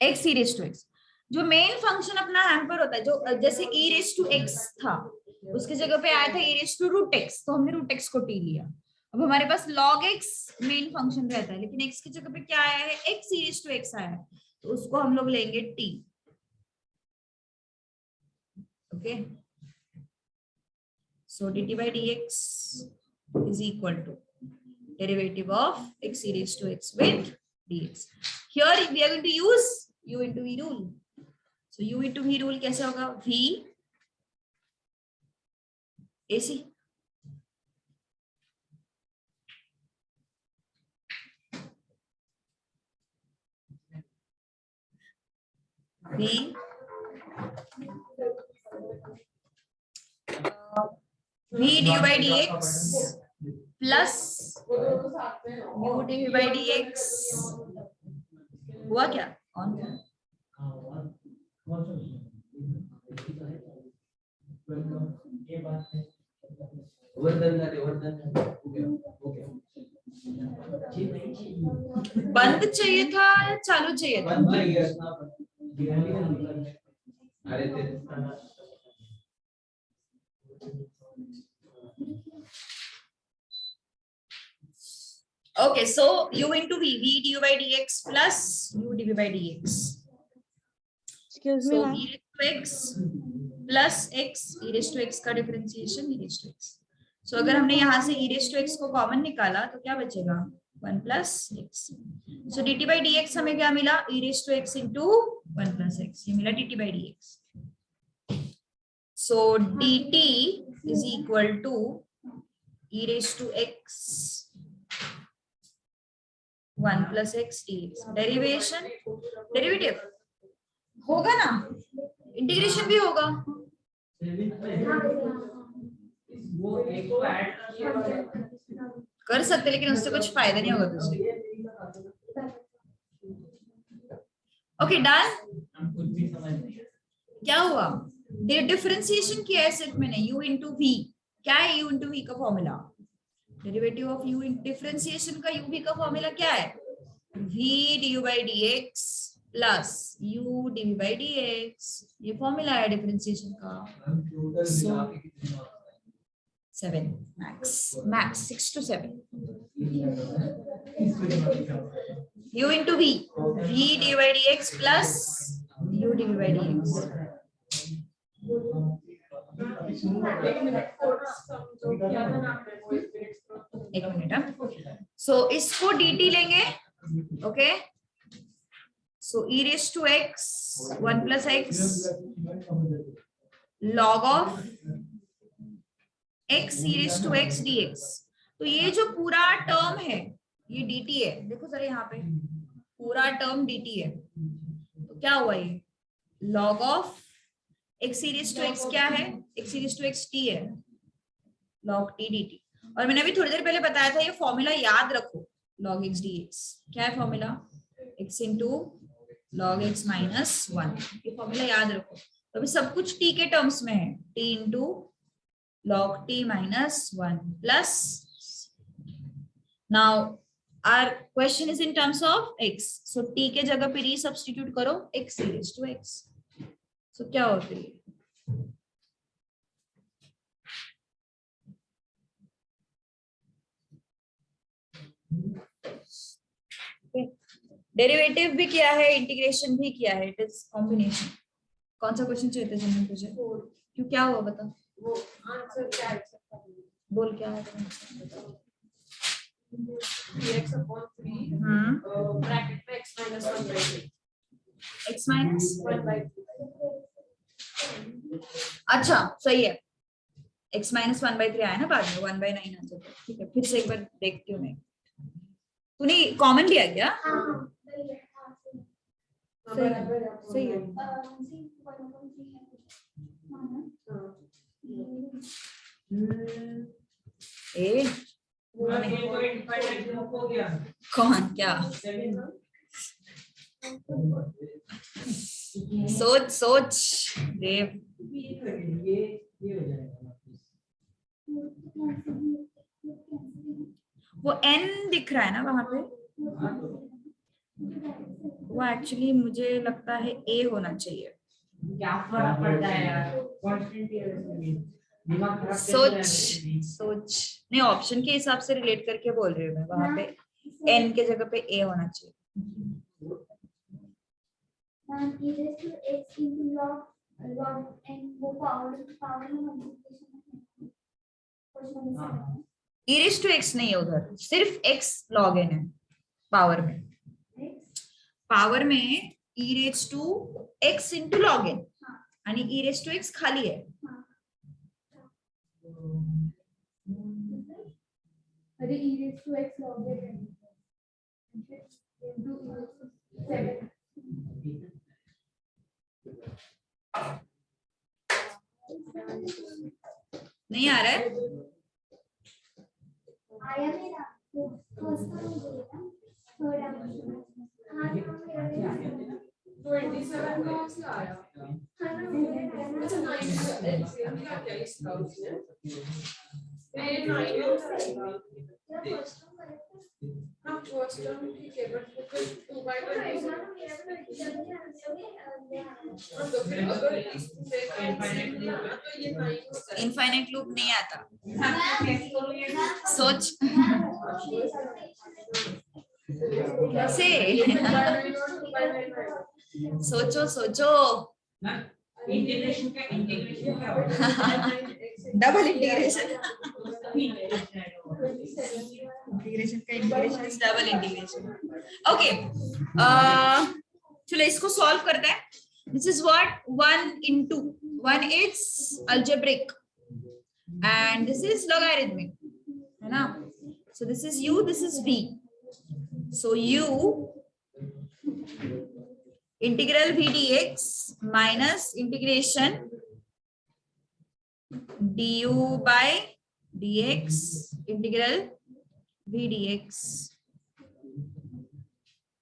x e raised to x। जो मेन फंक्शन अपना हैम्पर होता है, जो जैसे e raised to x था उसकी जगह पे आया था e raised to root x, तो हमने root x को t लिया। अब हमारे पास log x मेन फंक्शन रहता है, लेकिन x की जगह पे क्या आया है? x e raised to x आया है, तो उसको हम लोग लेंगे t। Okay, so dt by dx is equal to derivative of x e raised to x with dx। Here we are going to use u into v rule। So u into v rule कैसे होगा? v ac v v du by dx plus u du by dx। हुआ क्या? On बंद चाहिए था या चालू चाहिए था? Okay, so u into v du by dx plus u dv by dx. Excuse me, So ma'am. e raised to x plus x e raised to x का differentiation e raised to x. So अगर हमने यहाँ से e raised to x को common निकाला तो क्या बचेगा? 1 plus x. So dt by dx हमें क्या मिला? e raised to x into 1 plus x. ये मिला dt by dx. So dt is equal to e raised to x 1 plus x dx. Derivation derivative होगा ना, इंटीग्रेशन भी होगा. कर सकते लेकिन उससे कुछ फायदा नहीं होगा तुझे. Okay done. क्या हुआ? डिफरेंशिएशन किया है सिर्फ मैंने u इंटू वी. क्या है u इंटू वी का formula? Derivative of u in differentiation का u v का फॉर्मूला क्या है? v du by dx plus u dv by dx. ये फॉर्मूला है डिफरेंशिएशन का. So 7 max 6 to 7. u into v du by dx plus u dv by dx. एक minute. सो इसको dt लेंगे. Okay so e raised to x 1 plus x log of x e raised to x dx. तो ये जो पूरा term है ये dt है. देखो जरा यहाँ पे पूरा टर्म dt है. तो क्या हुआ? ये log of x e raised to x क्या है? x e raised to x t है. log t dt. और मैंने अभी थोड़ी देर पहले बताया था ये फॉर्मूला याद रखो. log x dx क्या है formula? x into log x minus 1. ये फॉर्मूला याद रखो. तो अभी सब कुछ t के टर्म्स में है. t into log t minus 1 plus. Now our question is in terms of x. So t के जगह पे री सब्स्टिट्यूट करो x e raised to x. So क्या होता है? डेरिवेटिव भी किया है, इंटीग्रेशन भी किया है. It is combination. कौन सा क्वेश्चन चाहिए था तुझे? क्यों क्या हुआ बता. वो आंसर क्या है? बोल क्या है? x upon 3 ब्रैकेट में x minus 1 by 3. x minus 1 by 3. अच्छा सही है. x minus 1 by 3 आया ना बाद में. 1 by 9 आ जाता है. ठीक है फिर से एक बार देखती हूँ मैं. तूने कॉमन लिया क्या? सही है. ए कौन क्या? सोच सोच देव. वो n दिख रहा है ना वहां पे. वो एक्चुअली मुझे लगता है a होना चाहिए. क्या फर्क पड़ता है यार? कांस्टेंट है. सोच सोच. नहीं ऑप्शन के हिसाब से रिलेट करके बोल रही हूँ मैं. वहां पे n के जगह पे a होना चाहिए. e raised to x into log n वो पावर में मल्टीप्लिकेशन है. e raised to x नहीं है उधर. सिर्फ x log n है पावर में. पावर में e raised to x into log n आणि e raised to x खाली है. अरे e raised to x log n into 7. नहीं आ रहा है. आया मेरा फर्स्ट वन बोलेगा थर्ड आया 27 कहाँ से आया? अच्छा 9 क्या क्या इसका उसने? ये 9 होता है। क्या फर्स्ट टर्म करेक्ट है? हाँ फर्स्ट टर्म ठीक है बट फिर 2/20 हाँ, तो फिर अगर इससे Infinite loop है। तो ये 9 होता है। इनफाइनाइट लूप नहीं आता, सोच कैसे सोचो सोचो, इंटीग्रेशन का होता है? डबल इंटीग्रेशन, तभी integration add होगा। इंटीग्रेशन का integration is double integration. Okay, चलो इसको सॉल्व करते हैं। This is what 1 into 1 is algebraic and this is logarithmic, है ना? So this is u, this is v. So u integral v dx minus integration du by dx integral v dx,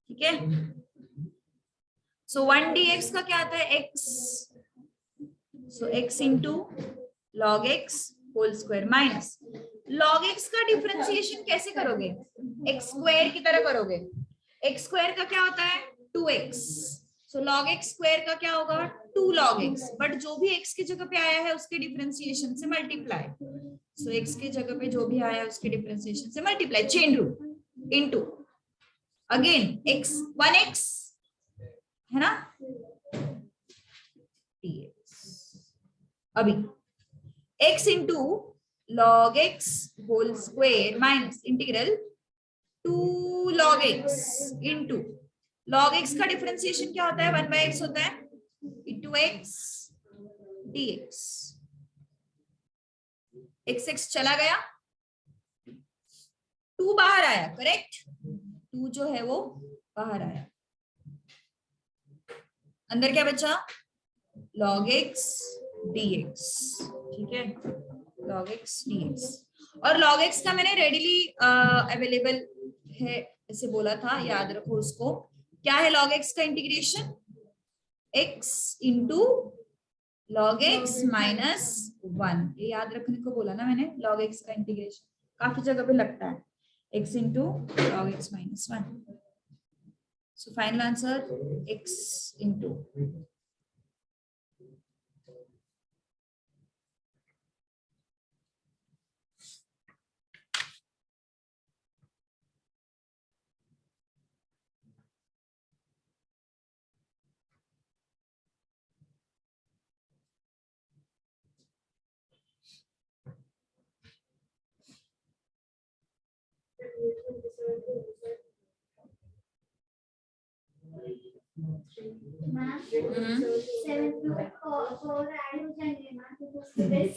ठीक है? So 1 dx का क्या आता है? x. So x into log x whole square minus log x का differentiation कैसे करोगे? x square की तरह करोगे। x स्क्वायर का क्या होता है? 2x. So log x square का क्या होगा? 2 log x, बट जो भी x की जगह पे आया है उसके डिफरेंशिएशन से मल्टीप्लाई। So x की जगह पे जो भी आया है उसके डिफरेंशिएशन से multiply, chain rule into again x 1x है ना, अभी x into log x whole square minus integral 2 log x into log x का डिफरेंशिएशन क्या होता है? 1/x होता है इंटू x dx। x चला गया, 2 बाहर आया, करेक्ट? 2 जो है वो बाहर आया, अंदर क्या बचा? log x dx, ठीक है? log x dx और log x का मैंने रेडिली अवेलेबल है ऐसे बोला था, याद रखो उसको। क्या है log x का integration? x into log x minus 1, ये याद रखने को बोला ना मैंने। log x का इंटीग्रेशन काफी जगह पे लगता है, x into log x minus 1। So final answer x into ma'am 7 में 4 ऐड हो जाएंगे ना, तो उसके बेस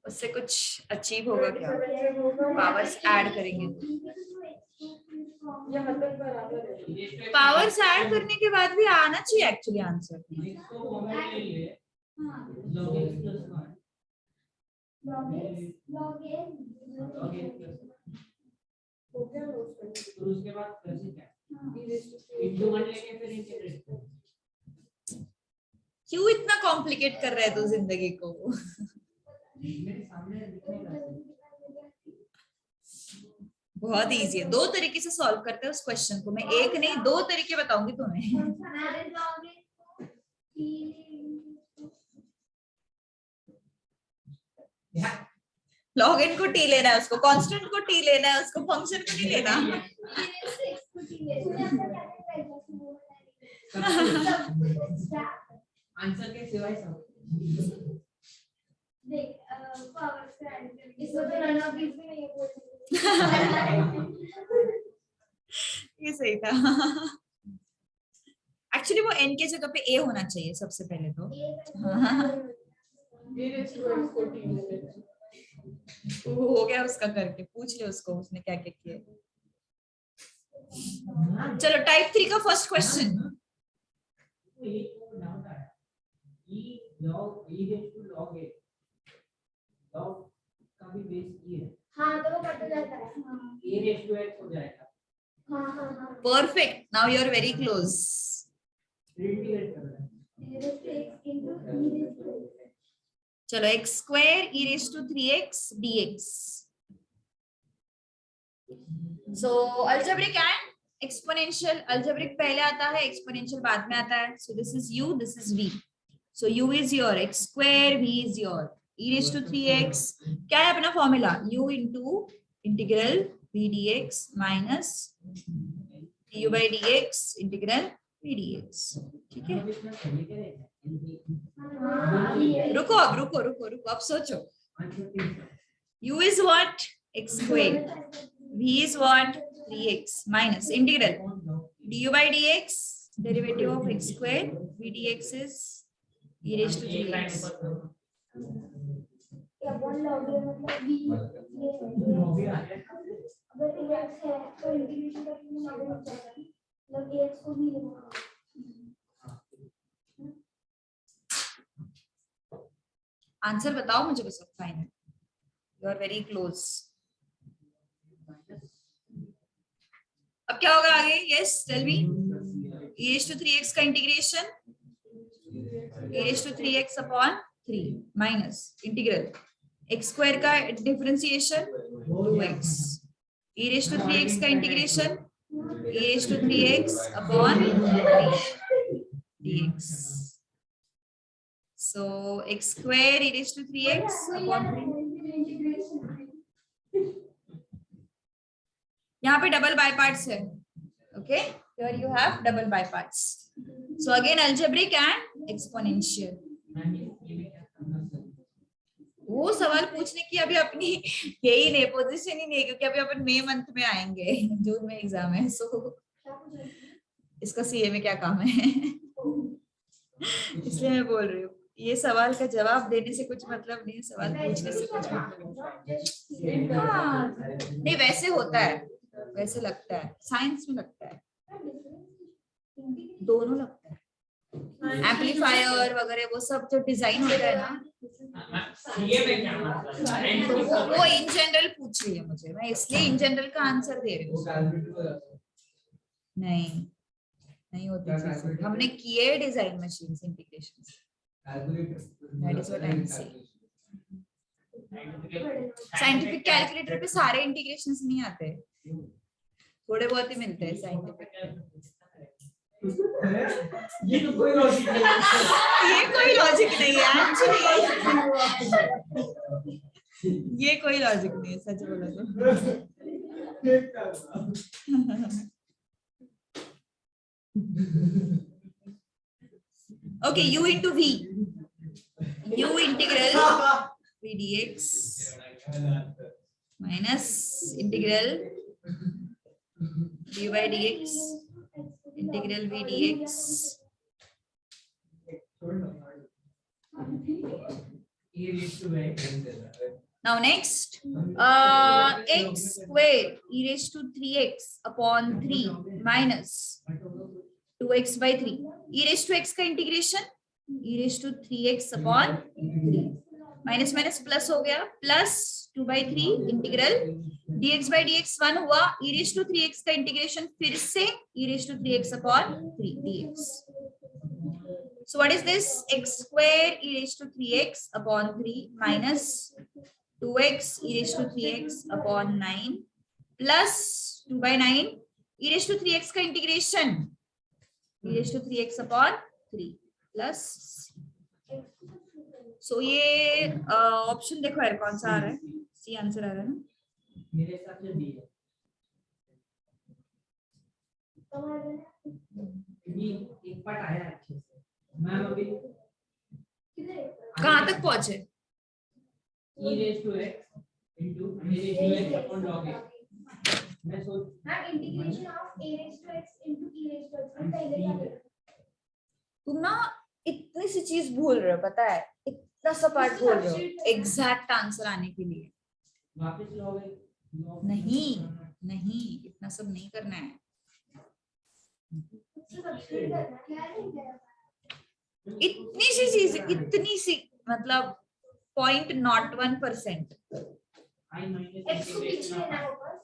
उससे कुछ अचीव होगा क्या? पावर्स ऐड करेंगे तो ये मतलब बराबर है। पावर्स ऐड करने के बाद भी आना चाहिए एक्चुअली आंसर। इसको कॉमन ले लिए हां log x plus 1 log x log x plus 1 हो गया ना उसका? तो उसके बाद कैसे क्या e इंटू 1 लेके फिर इंटीग्रेट कर। क्यों इतना कॉम्प्लिकेट कर रहे हो जिंदगी को? मेरे सामने दिखने का बहुत इजी है, 2 तरीके से सॉल्व करते हैं उस क्वेश्चन को। मैं एक नहीं 2 तरीके बताऊंगी तुम्हें। log n को t लेना है, उसको कांस्टेंट को t लेना है, उसको फंक्शन को नहीं लेना। आंसर के सिवाय सब देख पावर से ऐड इसमें तो रन ऑफ भी नहीं है। ये सही था। एक्चुअली वो n के जगह पे a होना चाहिए सबसे पहले तो। वो हो गया उसका करके, पूछ ले उसको उसने क्या क्या किया। चलो टाइप 3 का फर्स्ट क्वेश्चन। एक डाउट आया e log e raised to log a log का भी बेस e है। हाँ तो वो कट जाता है। a raised to x हो जाएगा। हाँ हाँ हाँ perfect, now you are very close. Integrate कर रहा है। raised to x into e raised to x. चलो x square e raised to 3x dx. So algebraic and exponential. Algebraic पहले आता है, exponential बाद में आता है. So this is u, this is v. So u is your x square, v is your e raised to 3x. क्या है अपना formula? u into integral v dx minus du by dx integral v dx. ठीक है? रुको अब सोचो. u is what? X square. v is what? 3x minus integral du by dx, derivative of x square v dx is e raised to 3x. या 1 log a मतलब v अगर ये x है तो इंटीग्रेशन करके लॉग हो जाएगा, मतलब ax को भी लेना. आंसर बताओ मुझे बस. Final, you are very close. अब क्या होगा आगे? Yes tell me. e raised to 3x का integration e raised to 3x upon 3 minus integral x square का differentiation 2x. e raised to 3x का integration e raised to 3x upon 3 dx. So x square e raised to 3x upon 3. यहाँ पे double by parts है. Okay, here you have double by parts. So again algebraic and exponential. वो सवाल पूछने की अभी अपनी यही नहीं, पोजीशन ही नहीं, क्योंकि अभी अपन मई मंथ में आएंगे, जून में एग्जाम है. सो इसका सीए में क्या काम है? इसलिए मैं बोल रही हूँ, ये सवाल का जवाब देने से कुछ मतलब नहीं, सवाल पूछने से कुछ मतलब नहीं. हाँ, नहीं वैसे होता है, वैसे लगता है, साइंस में लगता है, दोनों लगता है. एम्पलीफायर वगैरह वो सब जो डिजाइन होता है ना, तो वो इन जनरल पूछ रही है मुझे, मैं इसलिए इन जनरल का आंसर दे रही हूँ. नहीं होती चीजें, हमने किए design machine integration. That is what I am saying. Scientific calculator पे सारे इंटीग्रेशंस नहीं आते, थोड़े बहुत ही मिलते हैं साइंटिफिक. ये तो कोई लॉजिक नहीं है. ये कोई लॉजिक नहीं है एक्चुअली, ये कोई लॉजिक नहीं है सच बोला तो. Okay, u into v, u integral v dx minus integral du by dx integral v dx. Now next, x square e raised to 3x upon 3 minus 2x by 3. e raised to x का integration e raised to 3x upon 3 minus minus plus हो गया, plus 2 by 3 integral dx by dx 1 हुआ. e raised to 3x का integration फिर से e raised to 3x upon 3 dx. So what is this? x square e raised to 3x upon 3 minus 2x e raised to 3x upon 9 plus 2 by 9 e raised to 3x का integration e raised to 3x upon 3 plus. So ये option देखो यार कौन सा आ रहा है, C answer आ रहा है ना मेरे हिसाब से बी है. ये एक पार्ट आया अच्छे से. मैम अभी कहाँ तक पहुंचे? e raised to x into e raised to x upon log a. मैं सोच integration of a raised to x into e raised to x में पहले क्या था? तुम ना इतनी सी चीज भूल रहे हो, पता है, इतना सा पार्ट भूल रहे हो एग्जैक्ट आंसर आने के लिए. वापस log a. नहीं इतना सब नहीं करना है. इतनी सी चीज, इतनी सी मतलब 0.01%. I minus integration of I.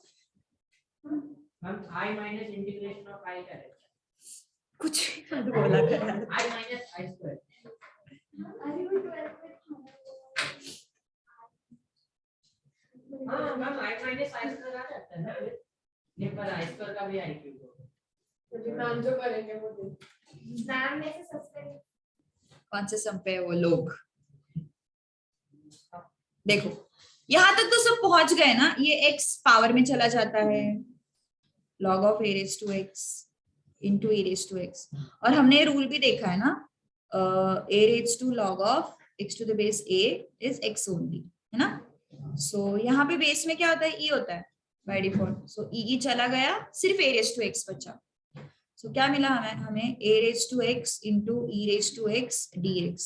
Ma'am I minus integration of I करें. कुछ भी मत बोला कर यार। I minus I square. अरे वो 12 में हाँ ma'am I minus I square आ जाता है ना फिर ये पर I square का भी I क्यूब होगा। मुझे नाम जो करेंगे वो दे। मैम में से सस्पेंड कौन से सम पे है वो लोग? देखो यहां तक तो सब पहुंच गए ना। ये x पावर में चला जाता है, log of a raised to x into a raised to x। और हमने रूल भी देखा है ना, a raised to log of x to the base a is x only, है ना। सो यहाँ पे बेस में क्या होता है, e होता है बाय डिफॉल्ट। सो e चला गया, सिर्फ a raised to x बचा। सो क्या मिला हमें a raised to x into e raised to x dx।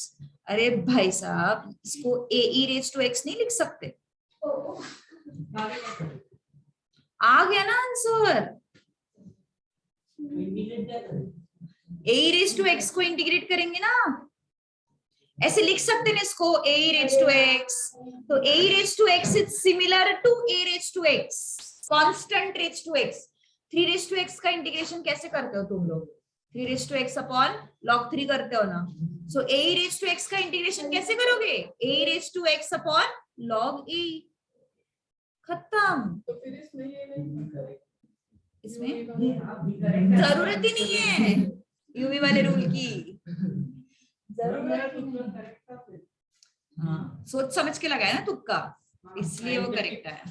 अरे भाई साहब, इसको a e raised to x नहीं लिख सकते? आ गया ना answer. a e raised to x को इंटीग्रेट करेंगे ना, ऐसे लिख सकते हैं इसको a e raised to x। तो a e raised to x is similar to a raised to x, constant raised to x। 3 raised to x का इंटीग्रेशन कैसे करते हो तुम लोग? 3 raised to x upon log 3 करते हो ना। सो a e raised to x का इंटीग्रेशन कैसे करोगे? a e raised to x upon log a। खत्म। तो फिर इसमें ये नहीं इसमें जरूरत ही नहीं है यूवी वाले रूल की, जरूरत ही नहीं। हाँ, सोच समझ के लगाया ना तुक्का, इसलिए वो करेक्ट आया,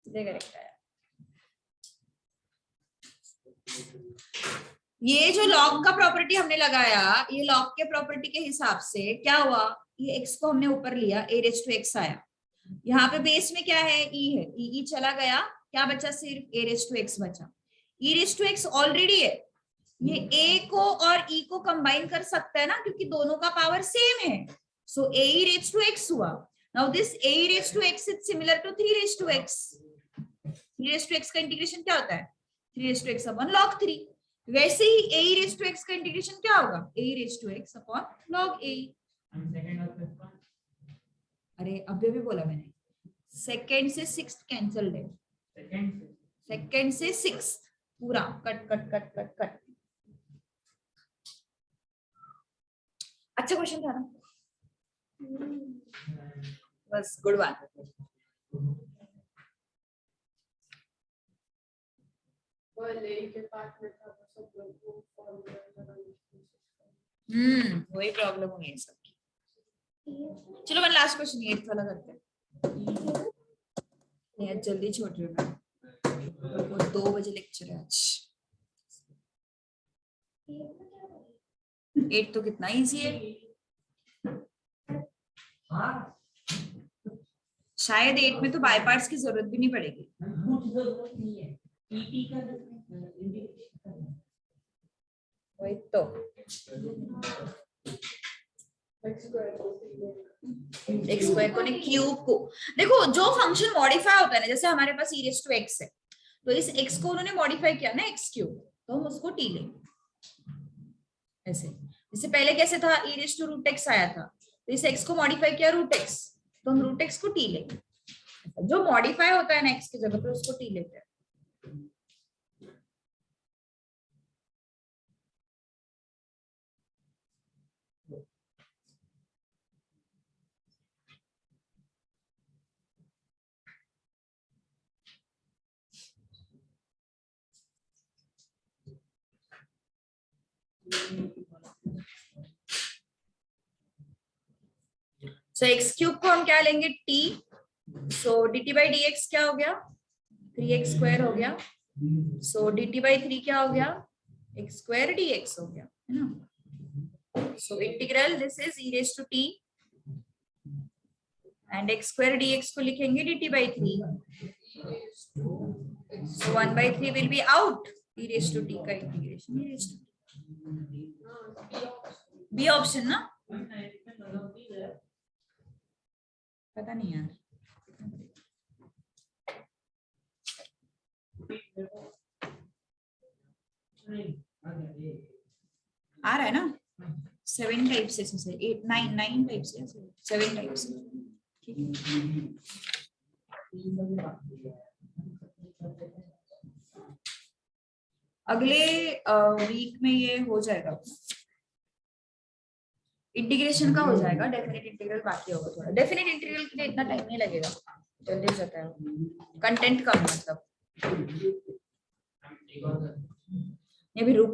इसलिए करेक्ट आया। ये जो लॉग का प्रॉपर्टी हमने लगाया, ये लॉग के प्रॉपर्टी के हिसाब से क्या हुआ, ये x को हमने ऊपर लिया, a रेज टू x आया। यहाँ पे बेस में क्या है, e है, e चला गया, क्या बचा, सिर्फ a रेज टू x बचा। e raise to x already है, ये a को और e को कंबाइन कर सकता है ना, क्योंकि दोनों का पावर सेम है। So a e raise to x हुआ। Now this a e raise to x is similar to 3 raise to x। 3 raise to x का इंटीग्रेशन क्या होता है, 3 raise to x upon log 3। वैसे ही a e raise to x का integration क्या होगा, a e raise to x upon log a। अरे अभी भी बोला मैंने, सेकंड से सिक्स्थ कैंसल्ड है, सेकंड से सिक्स्थ पूरा cut cut cut cut cut. अच्छा क्वेश्चन था ना, बस गुड वन। के पार्ट में था वो सब लोग वो फॉर्मूला वही प्रॉब्लम हुई है सबकी। चलो मैं लास्ट क्वेश्चन 8th वाला करते हैं। नहीं जल्दी छोड़ रही हूँ मैं, वो 2 बजे लेक्चर है आज। 8 तो कितना इजी है, शायद 8 में तो बाय पार्ट्स की जरूरत भी नहीं पड़ेगी। वही तो एक्स स्क्वायर को नहीं, क्यूब को। देखो जो फंक्शन मॉडिफाई होता है ना, जैसे हमारे पास e रेज़ टू x है, तो इस x को उन्होंने मॉडिफाई किया ना x क्यूब, तो हम उसको t लेंगे ऐसे। जैसे पहले कैसे था, e raise to root x आया था, तो इस x को मॉडिफाई किया रूट x, तो हम रूट x को t लेंगे। जो मॉडिफाई होता है ना x की जगह पे, उसको t लेते हैं। सो एक्स क्यूब को हम क्या लेंगे, t। So dt by D x क्या हो गया, 3x स्क्वायर हो गया। सो dt बाई 3 क्या हो गया, x स्क्वायर dx हो गया, है ना। So integral this is e raise to t and x square dx को लिखेंगे dt by 3। So 1/3 will be out, e raise to t का integration e raise to be option ना, पता नहीं यार। आ रहा है ना, 7 टाइप्स है, 8 9 टाइप्स है, 7 टाइप्स है, ठीक है। अगले वीक में ये हो जाएगा, इंटीग्रेशन का हो जाएगा, डेफिनेट इंटीग्रल बाकी होगा थोड़ा। डेफिनेट इंटीग्रल के लिए इतना टाइम नहीं लगेगा, जल्दी हो जाता है, कंटेंट कम मतलब। ये भी रुक